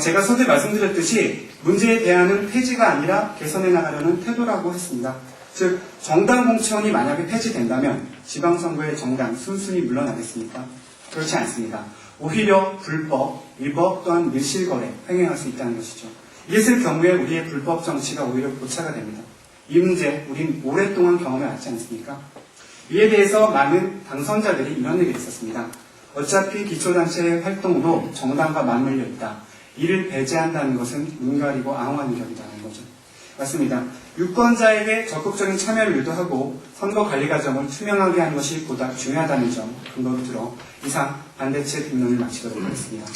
제가 서두에 말씀드렸듯이 문제에 대한 폐지가 아니라 개선해 나가려는 태도라고 했습니다. 즉 정당 공천이 만약에 폐지된다면 지방선거의 정당 순순히 물러나겠습니까? 그렇지 않습니다. 오히려 불법, 위법 또한 밀실거래 횡행할 수 있다는 것이죠. 이랬을 경우에 우리의 불법 정치가 오히려 고차가 됩니다. 이 문제 우린 오랫동안 경험해 왔지 않습니까? 이에 대해서 많은 당선자들이 이런 얘기를 했었습니다. 어차피 기초단체의 활동으로 정당과 맞물려 있다. 이를 배제한다는 것은 눈 가리고 아웅하는 격이라는 거죠. 맞습니다. 유권자에게 적극적인 참여를 유도하고 선거 관리 과정을 투명하게 하는 것이 보다 중요하다는 점 근거로 들어 이상 반대측 입론을 마치도록 하겠습니다.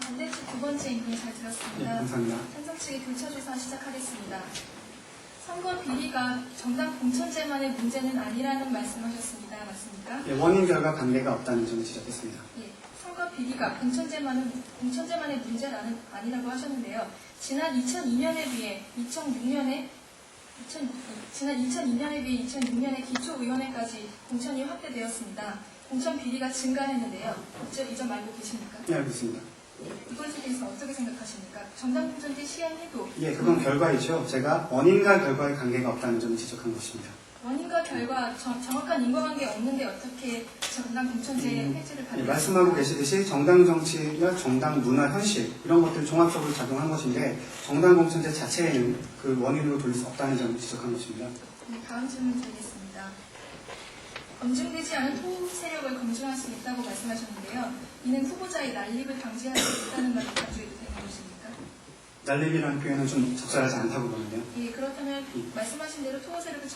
반대측 두 번째 인물 잘 네, 들었습니다. 감사합니다. 찬성 측의 교차조사 시작하겠습니다. 선거 비리가 정당 공천제만의 문제는 아니라는 말씀하셨습니다. 맞습니까? 예, 원인 결과 관계가 없다는 점을 지적했습니다. 예, 선거 비리가 공천제만의 문제는 아니라고 하셨는데요. 지난 2002년에 비해 2006년에 기초의원회까지 공천이 확대되었습니다. 공천 비리가 증가했는데요. 이 점 알고 계십니까? 예, 알고 있습니다. 이것에 대해서 어떻게 생각하십니까? 정당 공천제 시행해도 예, 그건 결과이죠. 제가 원인과 결과의 관계가 없다는 점을 지적한 것입니다. 원인과 결과 정확한 인과관계 없는데 어떻게 정당 공천제 폐지를 예, 받는 말씀하고 계시듯이 정당 정치와 정당 문화, 현실 이런 것들 종합적으로 작용한 것인데 정당 공천제 자체에는 그 원인으로 돌릴 수 없다는 점을 지적한 것입니다. 네, 다음 질문 드리겠습니다. 검증되지 않은 토 세력을 검증할 수 있다고 말씀하셨는데요. 이는 후보자의 난립을 방지할 수 있다는 말을 가져도 되는 것입니까? 난립이라는 표현은 좀 적절하지 않다고 보는데요. 예, 그렇다면 말씀하신 대로 토 세력을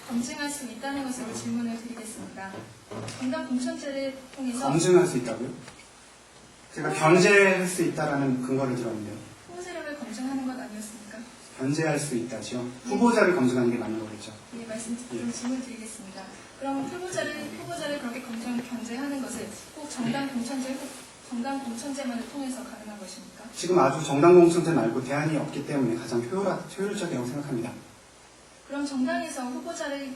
검증할 수 있다는 것으로 질문을 드리겠습니다. 정당 공천제를 통해서 검증할 수 있다고요? 제가 견제할 수 있다라는 근거를 들었는데요. 토 세력을 검증하는 것 아니었습니까? 견제할 수 있다죠. 후보자를 검증하는 게 맞는 거겠죠. 예, 질문 드리겠습니다. 그럼 후보자를 그렇게 견제하는 것을 꼭 정당 공천제만을 통해서 가능한 것입니까? 지금 아주 정당 공천제 말고 대안이 없기 때문에 가장 효율적이라고 생각합니다. 그럼 정당에서 후보자를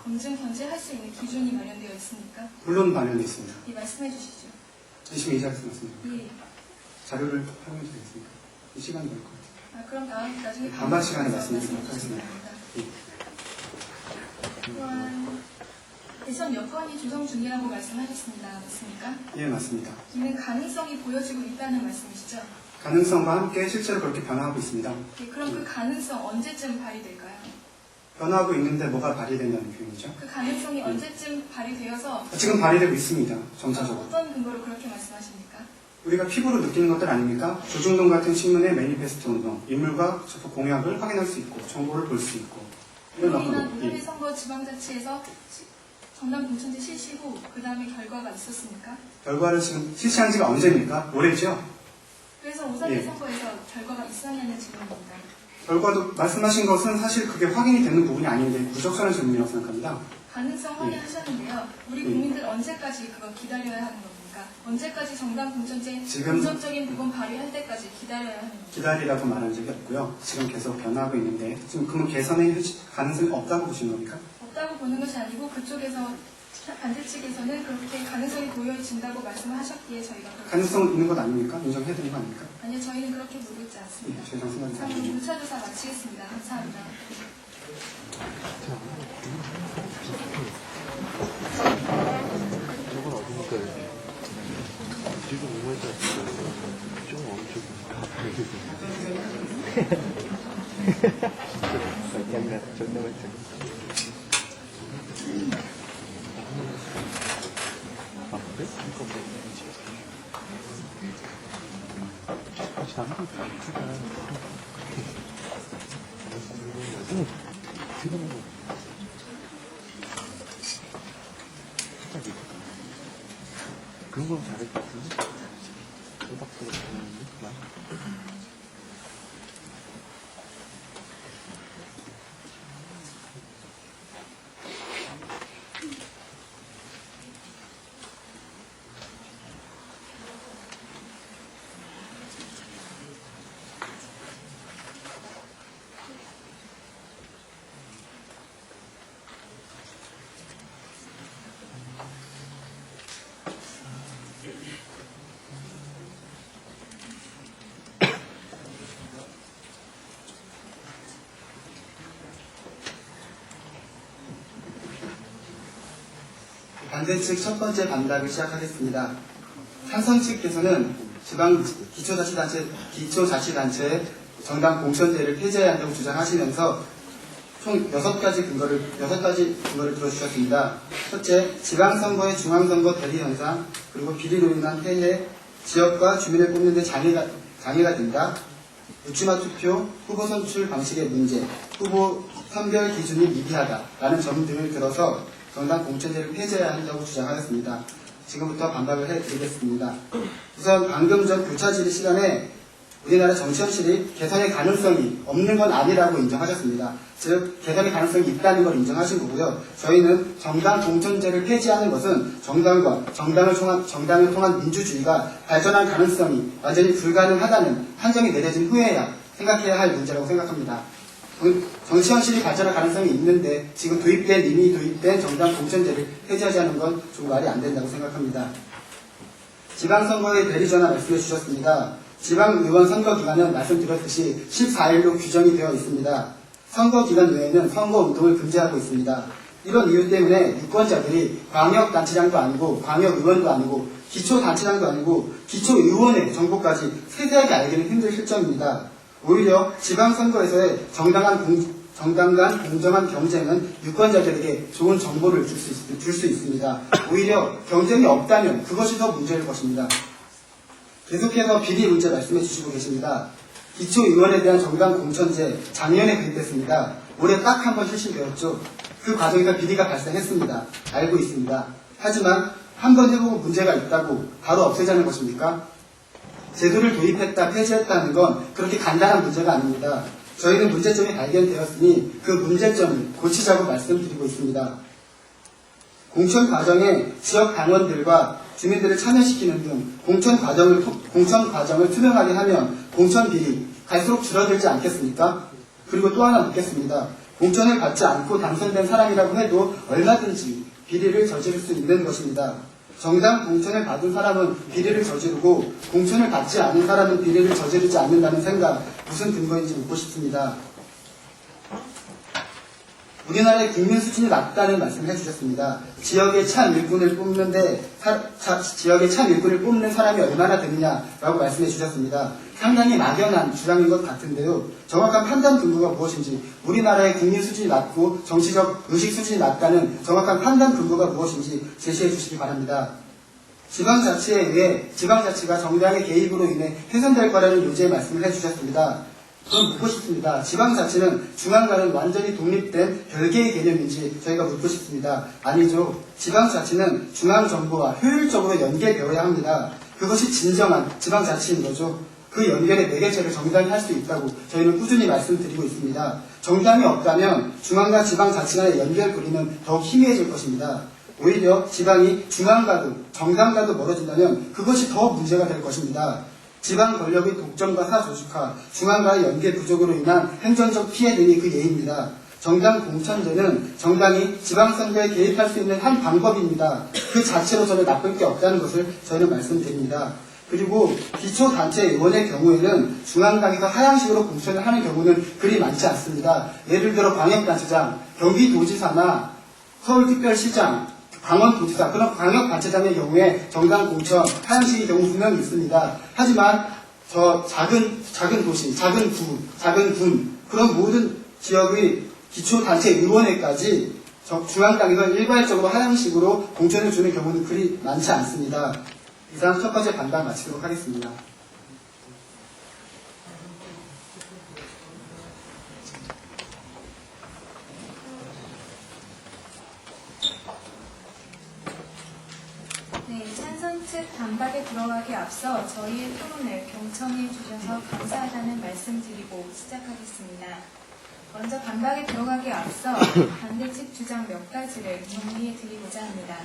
견제할 수 있는 기준이 마련되어 있습니까? 물론 마련되어 있습니다. 예, 말씀해 주시죠. 지금 이 자리에서 말씀드립니다. 예. 자료를 활용해 주시겠습니까? 이 시간이 될 것 같아요. 그럼 나중에 반박 시간에 말씀해 말씀드리도록 주시기 하겠습니다. 바랍니다. 또한 대선 여건이 조성 중이라고 말씀하셨습니다. 맞습니까? 예, 맞습니다. 이는 가능성이 보여지고 있다는 말씀이시죠? 가능성과 함께 실제로 그렇게 변화하고 있습니다. 예, 그럼 그 가능성 언제쯤 발휘될까요? 변화하고 있는데 뭐가 발휘된다는 표현이죠? 그 가능성이 언제쯤 발휘되어서 지금 발휘되고 있습니다. 점차적으로. 어떤 근거로 그렇게 말씀하십니까? 우리가 피부로 느끼는 것들 아닙니까? 조중동 같은 신문의 매니페스트 운동, 인물과 접속 공약을 확인할 수 있고 정보를 볼 수 있고 이런 우리나 것들. 누리의 선거 지방자치에서 정당 공천제 실시 후 그 다음에 결과가 있었습니까? 결과를 지금 실시한 지가 언제입니까? 올해죠? 그래서 오사기 예. 선거에서 결과가 있었냐는 질문입니다. 결과도 말씀하신 것은 사실 그게 확인이 되는 부분이 아닌데 부적절한 질문이라고 생각합니다. 가능성 확인하셨는데요. 우리 국민들 언제까지 그거 기다려야 하는 겁니까? 언제까지 정당 공천제 지금- 긍정적인 부분 발휘할 때까지 기다려야 하는 겁니까? 기다리라고 말한 적이 없고요. 지금 계속 변화하고 있는데 지금 그러면 개선의 가능성이 없다고 보시는 겁니까? 없다고 보는 것이 아니고 그쪽에서 반대측에서는 그렇게 가능성이 보여진다고 말씀을 하셨기에 저희가 그렇게 가능성 있는 것 아닙니까? 인정해야 되는 거 아닙니까? 아니요, 저희는 그렇게 보고 있지 않습니다. 예, 저희랑 생각이 다음 다릅니다. 2차 조사 마치겠습니다. 감사합니다. 저건 어디니까 지금 오면서 좀 엄청 장난 존나 많잖아. 아 그래? 이거 뭐 잠깐 크다. 응. 지금 뭐 그런 건 잘할 것 같은데? 소박소박 하는데? 반대측 첫 번째 반박을 시작하겠습니다. 찬성 측에서는 지방 기초자치단체 정당 공천제를 폐지해야 한다고 주장하시면서 총 6가지 근거를 들어주셨습니다. 첫째, 지방선거의 중앙선거 대리 현상, 그리고 비리로 인한 폐해, 지역과 주민을 뽑는 데 장애가 된다. 묻지마 투표, 후보 선출 방식의 문제, 후보 선별 기준이 미비하다라는 점 등을 들어서 정당 공천제를 폐지해야 한다고 주장하였습니다. 지금부터 반박을 해드리겠습니다. 우선 방금 전 교차 질의 시간에 우리나라 정치현실이 개선의 가능성이 없는 건 아니라고 인정하셨습니다. 즉 개선의 가능성이 있다는 걸 인정하신 거고요. 저희는 정당 공천제를 폐지하는 것은 정당을 통한 민주주의가 발전할 가능성이 완전히 불가능하다는 판정이 내려진 후에야 생각해야 할 문제라고 생각합니다. 정치현실이 발전할 가능성이 있는데 지금 이미 도입된 정당 공천제를 폐지하자는 건 좀 말이 안 된다고 생각합니다. 지방선거의 대리전화 말씀해 주셨습니다. 지방의원 선거기간은 말씀드렸듯이 14일로 규정이 되어 있습니다. 선거기간 외에는 선거운동을 금지하고 있습니다. 이런 이유 때문에 유권자들이 광역단체장도 아니고 광역의원도 아니고 기초단체장도 아니고 기초의원의 정보까지 세세하게 알기는 힘들 실정입니다. 오히려 지방선거에서의 정당 간 공정한 경쟁은 유권자들에게 좋은 정보를 줄 수 있습니다. 오히려 경쟁이 없다면 그것이 더 문제일 것입니다. 계속해서 비리 문제 말씀해 주시고 계십니다. 기초의원에 대한 정당 공천제 작년에 도입했습니다. 올해 딱 한 번 실시되었죠. 그 과정에서 비리가 발생했습니다. 알고 있습니다. 하지만 한 번 해보고 문제가 있다고 바로 없애자는 것입니까? 제도를 도입했다, 폐지했다는 건 그렇게 간단한 문제가 아닙니다. 저희는 문제점이 발견되었으니 그 문제점을 고치자고 말씀드리고 있습니다. 공천 과정에 지역 당원들과 주민들을 참여시키는 등 공천 과정을 투명하게 하면 공천 비리 갈수록 줄어들지 않겠습니까? 그리고 또 하나 묻겠습니다. 공천을 받지 않고 당선된 사람이라고 해도 얼마든지 비리를 저지를 수 있는 것입니다. 정당 공천을 받은 사람은 비리를 저지르고 공천을 받지 않은 사람은 비리를 저지르지 않는다는 생각 무슨 근거인지 묻고 싶습니다. 우리나라의 국민 수준이 낮다는 말씀을 해주셨습니다. 지역의 참 일꾼을 뽑는 사람이 얼마나 되느냐라고 말씀해 주셨습니다. 상당히 막연한 주장인 것 같은데요. 정확한 판단 근거가 무엇인지, 우리나라의 국민 수준이 낮고 정치적 의식 수준이 낮다는 정확한 판단 근거가 무엇인지 제시해 주시기 바랍니다. 지방자치에 의해 지방자치가 정당의 개입으로 인해 훼손될 거라는 요지의 말씀을 해주셨습니다. 그럼 묻고 싶습니다. 지방자치는 중앙과는 완전히 독립된 별개의 개념인지 저희가 묻고 싶습니다. 아니죠. 지방자치는 중앙정부와 효율적으로 연계되어야 합니다. 그것이 진정한 지방자치인 거죠. 그 연결의 매개체를 정당이 할 수 있다고 저희는 꾸준히 말씀드리고 있습니다. 정당이 없다면 중앙과 지방자치 간의 연결고리는 더욱 희미해질 것입니다. 오히려 지방이 중앙과도 정당과도 멀어진다면 그것이 더 문제가 될 것입니다. 지방 권력의 독점과 사조직화, 중앙과의 연계 부족으로 인한 행정적 피해 등이 그 예입니다. 정당 공천제는 정당이 지방선거에 개입할 수 있는 한 방법입니다. 그 자체로 저는 나쁠 게 없다는 것을 저희는 말씀드립니다. 그리고 기초단체 의원의 경우에는 중앙당에서 하향식으로 공천을 하는 경우는 그리 많지 않습니다. 예를 들어 광역단체장, 경기도지사나 서울특별시장, 강원도지사, 그런 광역단체장의 경우에 정당 공천, 하향식의 경우 분명히 있습니다. 하지만 저 작은 도시, 작은 군, 그런 모든 지역의 기초단체 의원회까지 중앙당에서 일괄적으로 하향식으로 공천을 주는 경우는 그리 많지 않습니다. 이상 첫 번째 반박 마치도록 하겠습니다. 네, 찬성 측 반박에 들어가기 앞서 저희의 토론을 경청해 주셔서 감사하다는 말씀드리고 시작하겠습니다. 먼저 반박에 들어가기 앞서 반대 측 주장 몇 가지를 정리해 드리고자 합니다.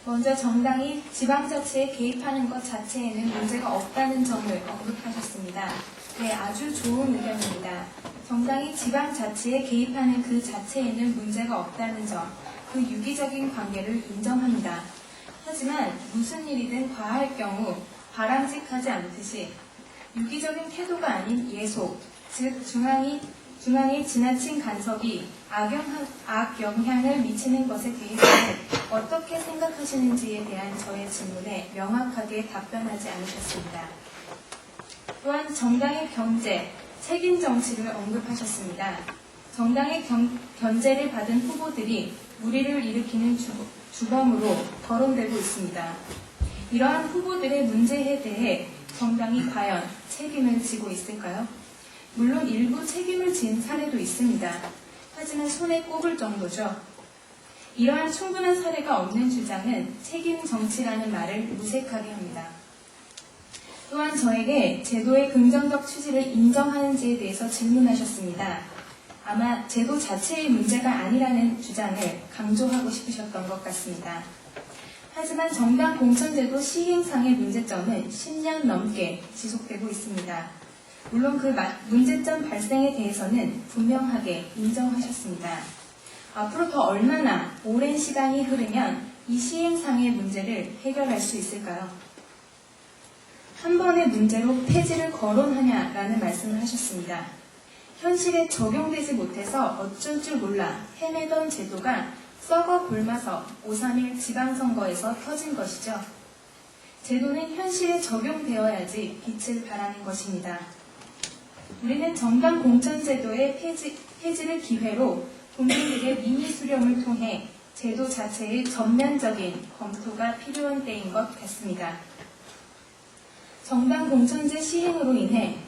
먼저 정당이 지방자치에 개입하는 것 자체에는 문제가 없다는 점을 언급하셨습니다. 네, 아주 좋은 의견입니다. 정당이 지방자치에 개입하는 그 자체에는 문제가 없다는 점, 그 유기적인 관계를 인정합니다. 하지만 무슨 일이든 과할 경우 바람직하지 않듯이 유기적인 태도가 아닌 예속, 즉 중앙의 지나친 간섭이 악영향을 미치는 것에 대해서는 어떻게 생각하시는지에 대한 저의 질문에 명확하게 답변하지 않으셨습니다. 또한 정당의 견제, 책임 정치를 언급하셨습니다. 정당의 견제를 받은 후보들이 무리를 일으키는 주범으로 거론되고 있습니다. 이러한 후보들의 문제에 대해 정당이 과연 책임을 지고 있을까요? 물론 일부 책임을 진 사례도 있습니다. 하지만 손에 꼽을 정도죠. 이러한 충분한 사례가 없는 주장은 책임 정치라는 말을 무색하게 합니다. 또한 저에게 제도의 긍정적 취지를 인정하는지에 대해서 질문하셨습니다. 아마 제도 자체의 문제가 아니라는 주장을 강조하고 싶으셨던 것 같습니다. 하지만 정당 공천제도 시행상의 문제점은 10년 넘게 지속되고 있습니다. 물론 그 문제점 발생에 대해서는 분명하게 인정하셨습니다. 앞으로 더 얼마나 오랜 시간이 흐르면 이 시행상의 문제를 해결할 수 있을까요? 한 번의 문제로 폐지를 거론하냐라는 말씀을 하셨습니다. 현실에 적용되지 못해서 어쩔 줄 몰라 헤매던 제도가 썩어 굶어서 5.3일 지방선거에서 펴진 것이죠. 제도는 현실에 적용되어야지 빛을 발하는 것입니다. 우리는 정당 공천제도의 폐지를 기회로 국민들의 민의 수렴을 통해 제도 자체의 전면적인 검토가 필요한 때인 것 같습니다. 정당 공천제 시행으로 인해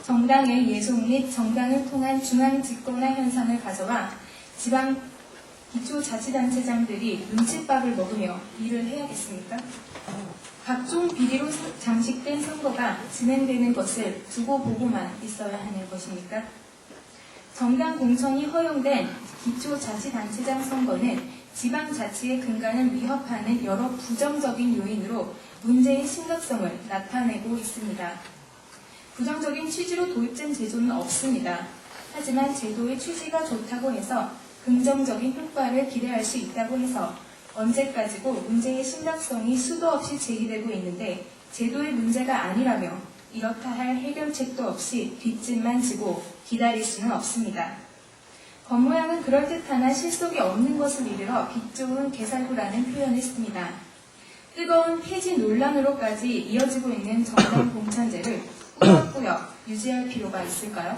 정당의 예속 및 정당을 통한 중앙 집권화 현상을 가져와 지방 기초자치단체장들이 눈칫밥을 먹으며 일을 해야겠습니까? 각종 비리로 장식된 선거가 진행되는 것을 두고 보고만 있어야 하는 것입니까? 정당 공천이 허용된 기초자치단체장 선거는 지방자치의 근간을 위협하는 여러 부정적인 요인으로 문제의 심각성을 나타내고 있습니다. 부정적인 취지로 도입된 제도는 없습니다. 하지만 제도의 취지가 좋다고 해서 긍정적인 효과를 기대할 수 있다고 해서 언제까지고 문제의 심각성이 수도 없이 제기되고 있는데 제도의 문제가 아니라며 이렇다 할 해결책도 없이 뒷짐만 지고 기다릴 수는 없습니다. 겉모양은 그럴듯하나 실속이 없는 것을 이르러 빛 좋은 개살구라는 표현을 씁니다. 뜨거운 폐지 논란으로까지 이어지고 있는 정당 공천제를 꾸역꾸역 유지할 필요가 있을까요?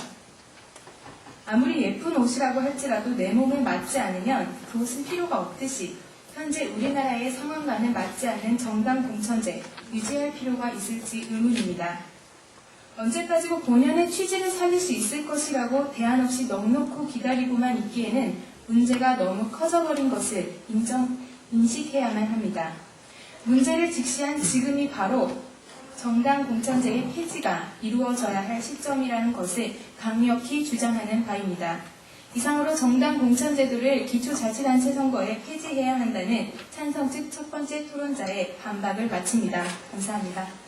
아무리 예쁜 옷이라고 할지라도 내 몸에 맞지 않으면 그 옷은 필요가 없듯이 현재 우리나라의 상황과는 맞지 않는 정당 공천제 유지할 필요가 있을지 의문입니다. 언제까지고 본연의 취지를 살릴 수 있을 것이라고 대안 없이 넋놓고 기다리고만 있기에는 문제가 너무 커져버린 것을 인식해야만 합니다. 문제를 직시한 지금이 바로 정당 공천제의 폐지가 이루어져야 할 시점이라는 것을 강력히 주장하는 바입니다. 이상으로 정당 공천제도를 기초자치단체 선거에 폐지해야 한다는 찬성 측 첫 번째 토론자의 반박을 마칩니다. 감사합니다.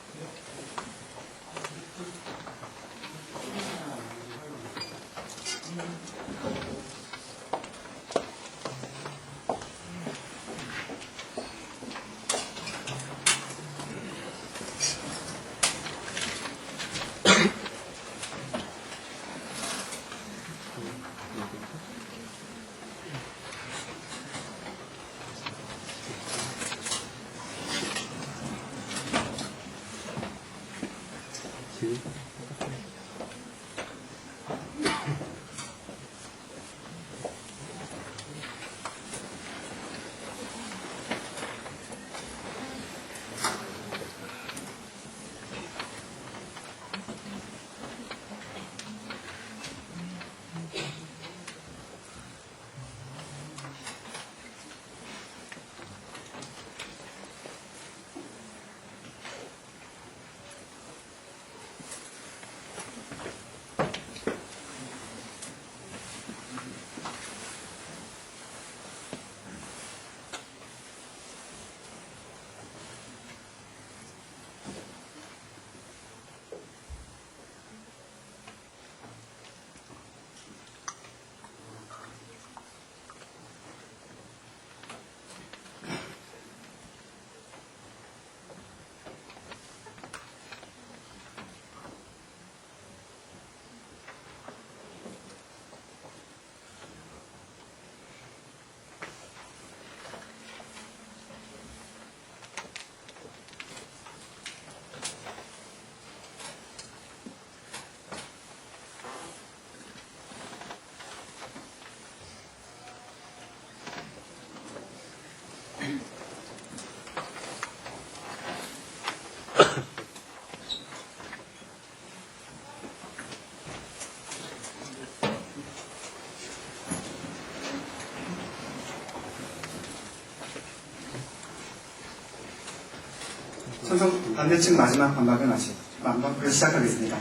반대측 마지막 반박을 시작하겠습니다.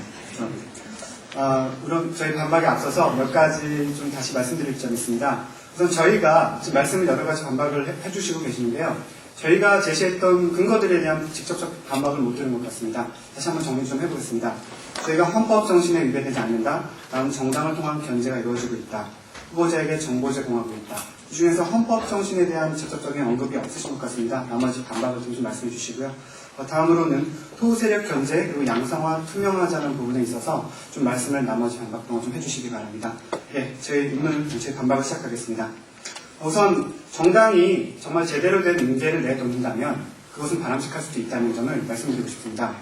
우선 저희 반박에 앞서서 몇 가지 좀 다시 말씀드릴 점이 있습니다. 우선 저희가 지금 말씀을 여러 가지 반박을 해주시고 계시는데요. 저희가 제시했던 근거들에 대한 직접적 반박을 못 들은 것 같습니다. 다시 한번 정리 좀 해보겠습니다. 저희가 헌법 정신에 위배되지 않는다. 다음 정당을 통한 견제가 이루어지고 있다. 후보자에게 정보 제공하고 있다. 이 중에서 헌법 정신에 대한 직접적인 언급이 없으신 것 같습니다. 나머지 반박을 좀 말씀해 주시고요. 다음으로는 토우 세력 견제 그리고 양성화 투명하자는 부분에 있어서 좀 말씀을 나머지 반박 동안 좀 해주시기 바랍니다. 예, 저희 반박을 시작하겠습니다. 우선 정당이 정말 제대로 된 문제를 내놓는다면 그것은 바람직할 수도 있다는 점을 말씀드리고 싶습니다.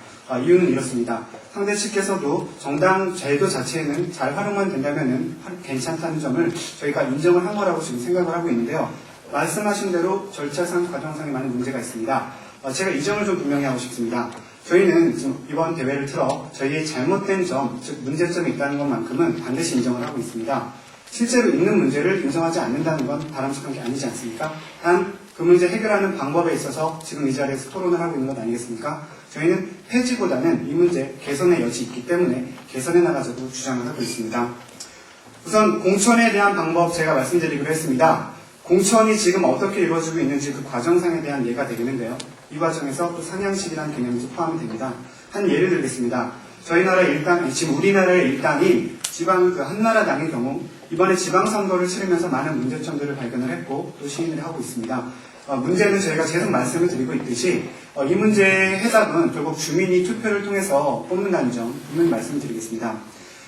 이유는 이렇습니다. 상대 측에서도 정당 제도 자체는 잘 활용만 된다면 괜찮다는 점을 저희가 인정을 한 거라고 지금 생각을 하고 있는데요. 말씀하신 대로 절차상 과정상에 많은 문제가 있습니다. 제가 이 점을 좀 분명히 하고 싶습니다. 저희는 지금 이번 대회를 틀어 저희의 잘못된 점, 즉 문제점이 있다는 것만큼은 반드시 인정을 하고 있습니다. 실제로 있는 문제를 인정하지 않는다는 건 바람직한 게 아니지 않습니까? 단 그 문제 해결하는 방법에 있어서 지금 이 자리에서 토론을 하고 있는 것 아니겠습니까? 저희는 폐지보다는 이 문제 개선의 여지 있기 때문에 개선해 나가자고 주장을 하고 있습니다. 우선 공천에 대한 방법 제가 말씀드리기로 했습니다. 공천이 지금 어떻게 이루어지고 있는지 그 과정상에 대한 예가 되겠는데요. 이 과정에서 또 상향식이라는 개념이 포함이 됩니다. 한 예를 들겠습니다. 저희 나라 일당, 지금 우리나라의 일당이 지방 한나라당의 경우 이번에 지방선거를 치르면서 많은 문제점들을 발견을 했고 또 시인을 하고 있습니다. 문제는 저희가 계속 말씀을 드리고 있듯이 이 문제의 해답은 결국 주민이 투표를 통해서 뽑는다는 점 분명히 말씀드리겠습니다.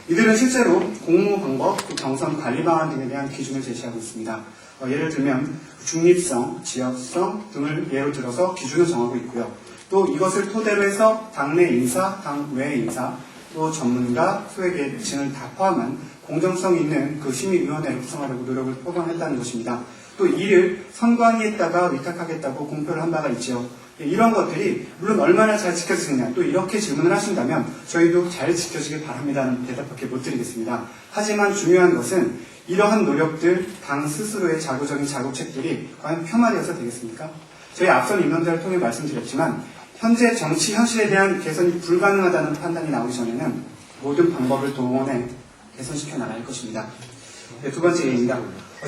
이들은 실제로 공모 방법, 경선 관리 방안 등에 대한 기준을 제시하고 있습니다. 예를 들면 중립성, 지역성 등을 예로 들어서 기준을 정하고 있고요. 또 이것을 토대로 해서 당내 인사, 당외 인사, 또 전문가, 소외계층을 다 포함한 공정성 있는 그 심의위원회를 구성하려고 노력을 포함했다는 것입니다. 또 이를 선관위에다가 위탁하겠다고 공표를 한 바가 있죠. 이런 것들이 물론 얼마나 잘 지켜지느냐 또 이렇게 질문을 하신다면 저희도 잘 지켜지길 바랍니다는 대답밖에 못 드리겠습니다. 하지만 중요한 것은 이러한 노력들 당 스스로의 자구적인 자구책들이 과연 폄하되어서 되겠습니까? 저희 앞선 임명자를 통해 말씀드렸지만 현재 정치 현실에 대한 개선이 불가능하다는 판단이 나오기 전에는 모든 방법을 동원해 개선시켜 나갈 것입니다. 네, 두 번째 예입니다.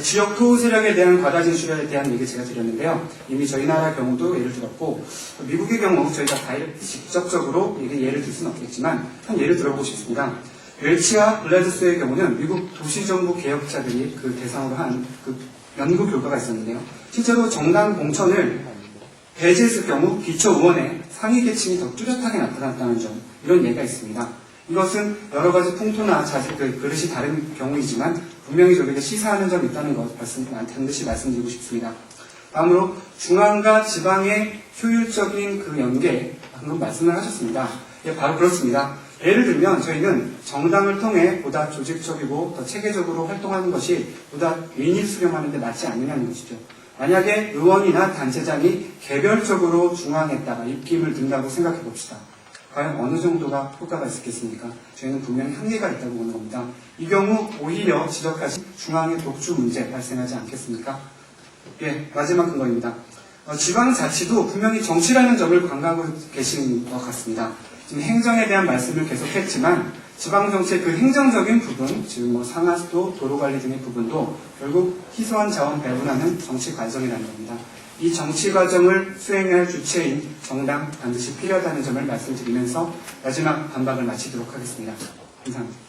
지역 토우 세력에 대한 과다 진출에 대한 얘기 제가 드렸는데요. 이미 저희 나라 경우도 예를 들었고 미국의 경우 저희가 직접적으로 예를 들 수는 없겠지만 한 예를 들어보고 싶습니다. 웰치와 블라드스의 경우는 미국 도시정부 개혁자들이 그 대상으로 한 그 연구 결과가 있었는데요. 실제로 정당 공천을 배제했을 경우 기초의원의 상위 계층이 더 뚜렷하게 나타났다는 점 이런 예가 있습니다. 이것은 여러 가지 풍토나 그릇이 다른 경우이지만 분명히 저에게 시사하는 점이 있다는 것 반드시 말씀드리고 싶습니다. 다음으로 중앙과 지방의 효율적인 그 연계 방금 말씀을 하셨습니다. 예, 바로 그렇습니다. 예를 들면 저희는 정당을 통해 보다 조직적이고 더 체계적으로 활동하는 것이 보다 민의를 수렴하는 데 맞지 않느냐는 것이죠. 만약에 의원이나 단체장이 개별적으로 중앙에다가 입김을 든다고 생각해 봅시다. 과연 어느 정도가 효과가 있었겠습니까? 저희는 분명히 한계가 있다고 보는 겁니다. 이 경우 오히려 지적하신 중앙의 독주 문제 발생하지 않겠습니까? 예, 마지막 근거입니다. 지방자치도 분명히 정치라는 점을 관광하고 계신 것 같습니다. 지금 행정에 대한 말씀을 계속했지만 지방정치의 그 행정적인 부분, 즉 상하수도, 도로관리 등의 부분도 결국 희소한 자원 배분하는 정치 과정이라는 겁니다. 이 정치 과정을 수행해야 할 주체인 정당 반드시 필요하다는 점을 말씀드리면서 마지막 반박을 마치도록 하겠습니다. 감사합니다.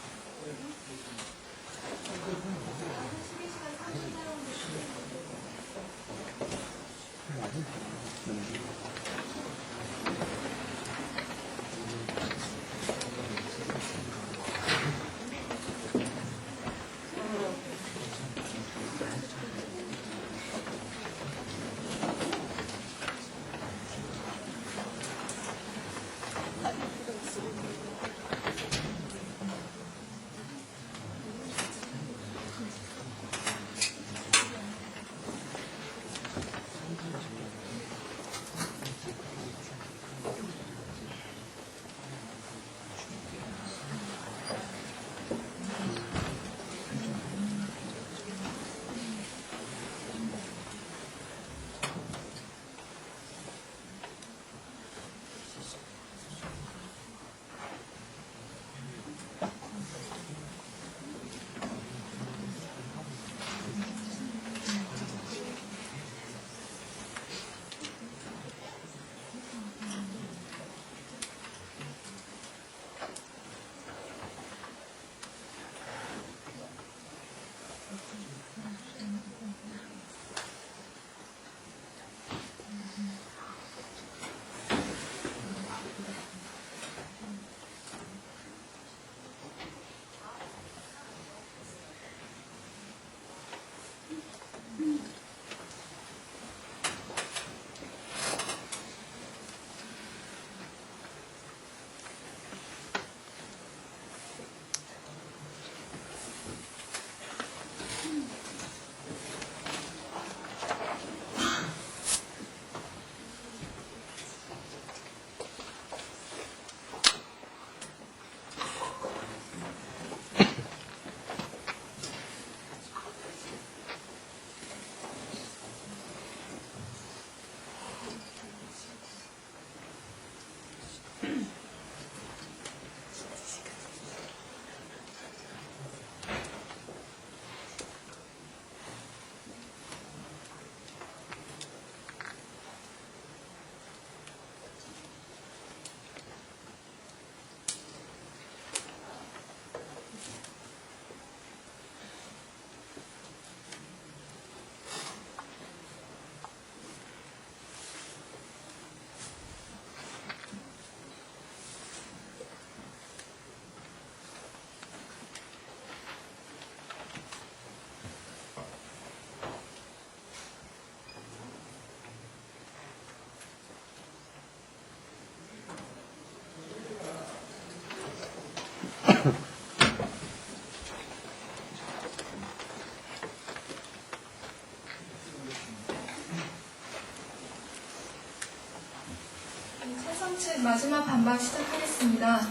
찬성 측 마지막 반박 시작하겠습니다.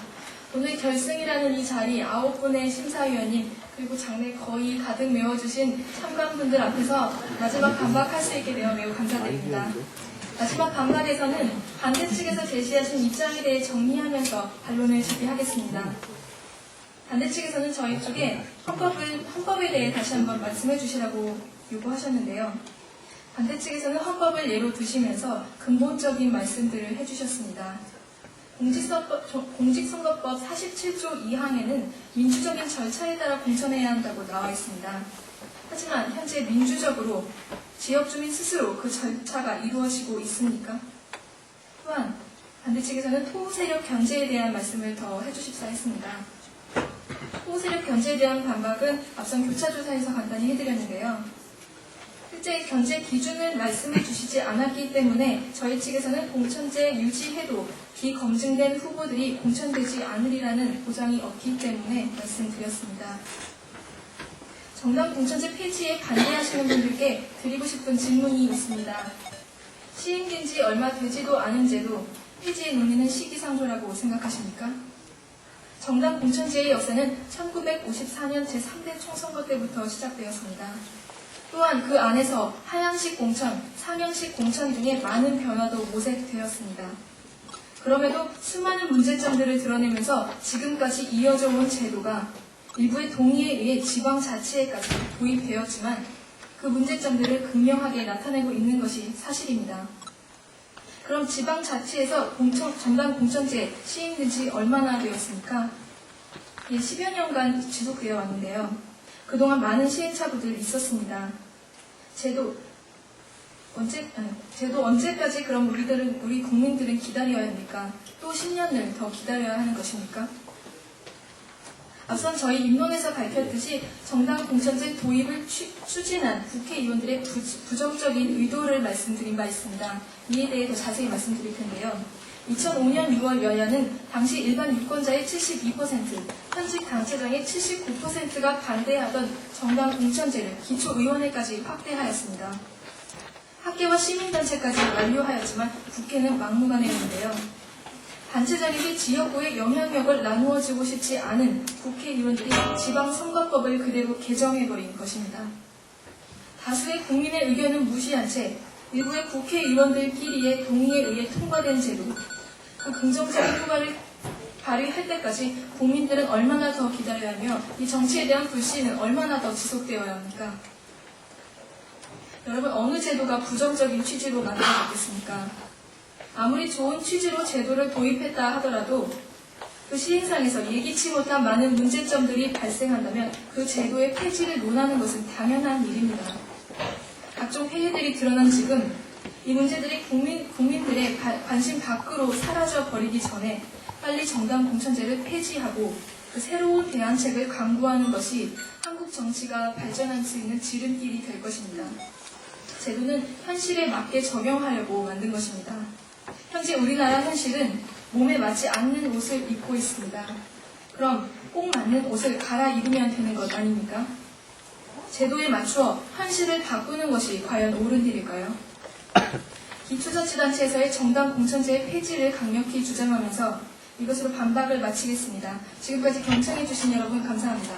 오늘 결승이라는 이 자리 9분의 심사위원님 그리고 장내 거의 가득 메워주신 참관분들 앞에서 마지막 반박할 수 있게 되어 매우 감사드립니다. 마지막 반박에서는 반대 측에서 제시하신 입장에 대해 정리하면서 반론을 제기하겠습니다. 반대 측에서는 저희 쪽에 헌법에 대해 다시 한번 말씀해 주시라고 요구하셨는데요. 반대 측에서는 헌법을 예로 드시면서 근본적인 말씀들을 해주셨습니다. 공직선거법 47조 2항에는 민주적인 절차에 따라 공천해야 한다고 나와 있습니다. 하지만 현재 민주적으로 지역주민 스스로 그 절차가 이루어지고 있습니까? 또한 반대 측에서는 토호세력 견제에 대한 말씀을 더 해주십사 했습니다. 토호세력 견제에 대한 반박은 앞선 교차조사에서 간단히 해드렸는데요. 실제 견제 기준을 말씀해 주시지 않았기 때문에 저희 측에서는 공천제 유지해도 비검증된 후보들이 공천되지 않으리라는 보장이 없기 때문에 말씀드렸습니다. 정당 공천제 폐지에 반대하시는 분들께 드리고 싶은 질문이 있습니다. 시행된 지 얼마 되지도 않은 제도 폐지의 논의는 시기상조라고 생각하십니까? 정당 공천제의 역사는 1954년 제3대 총선거 때부터 시작되었습니다. 또한 그 안에서 하향식 공천, 상향식 공천 등의 많은 변화도 모색되었습니다. 그럼에도 수많은 문제점들을 드러내면서 지금까지 이어져 온 제도가 일부의 동의에 의해 지방자치회까지 도입되었지만 그 문제점들을 극명하게 나타내고 있는 것이 사실입니다. 그럼 지방자치에서 정당 공천제 시행된 지 얼마나 되었습니까? 10여 년간 지속되어 왔는데요. 그동안 많은 시행착오들이 있었습니다. 제도 언제까지 그럼 우리 국민들은 기다려야 합니까? 또 10년을 더 기다려야 하는 것입니까? 앞선 저희 입론에서 밝혔듯이 정당 공천제 도입을 추진한 국회의원들의 부정적인 의도를 말씀드린 바 있습니다. 이에 대해 더 자세히 말씀드릴 텐데요. 2005년 6월 여야는 당시 일반 유권자의 72%, 현직 당체장의 79%가 반대하던 정당 공천제를 기초의원회까지 확대하였습니다. 학계와 시민단체까지 완료하였지만 국회는 막무가내였는데요. 단체장에게 지역구의 영향력을 나누어주고 싶지 않은 국회의원들이 지방선거법을 그대로 개정해버린 것입니다. 다수의 국민의 의견은 무시한 채 일부의 국회의원들끼리의 동의에 의해 통과된 제도, 그 긍정적인 효과를 발휘할 때까지 국민들은 얼마나 더 기다려야 하며 이 정치에 대한 불신은 얼마나 더 지속되어야 합니까? 여러분, 어느 제도가 부정적인 취지로 만들어졌겠습니까? 아무리 좋은 취지로 제도를 도입했다 하더라도 그 시행상에서 예기치 못한 많은 문제점들이 발생한다면 그 제도의 폐지를 논하는 것은 당연한 일입니다. 각종 폐해들이 드러난 지금 이 문제들이 국민들의 관심 밖으로 사라져 버리기 전에 빨리 정당 공천제를 폐지하고 그 새로운 대안책을 강구하는 것이 한국 정치가 발전할 수 있는 지름길이 될 것입니다. 제도는 현실에 맞게 적용하려고 만든 것입니다. 현재 우리나라 현실은 몸에 맞지 않는 옷을 입고 있습니다. 그럼 꼭 맞는 옷을 갈아입으면 되는 것 아닙니까? 제도에 맞추어 현실을 바꾸는 것이 과연 옳은 일일까요? 기초자치단체에서의 정당 공천제의 폐지를 강력히 주장하면서 이것으로 반박을 마치겠습니다. 지금까지 경청해주신 여러분 감사합니다.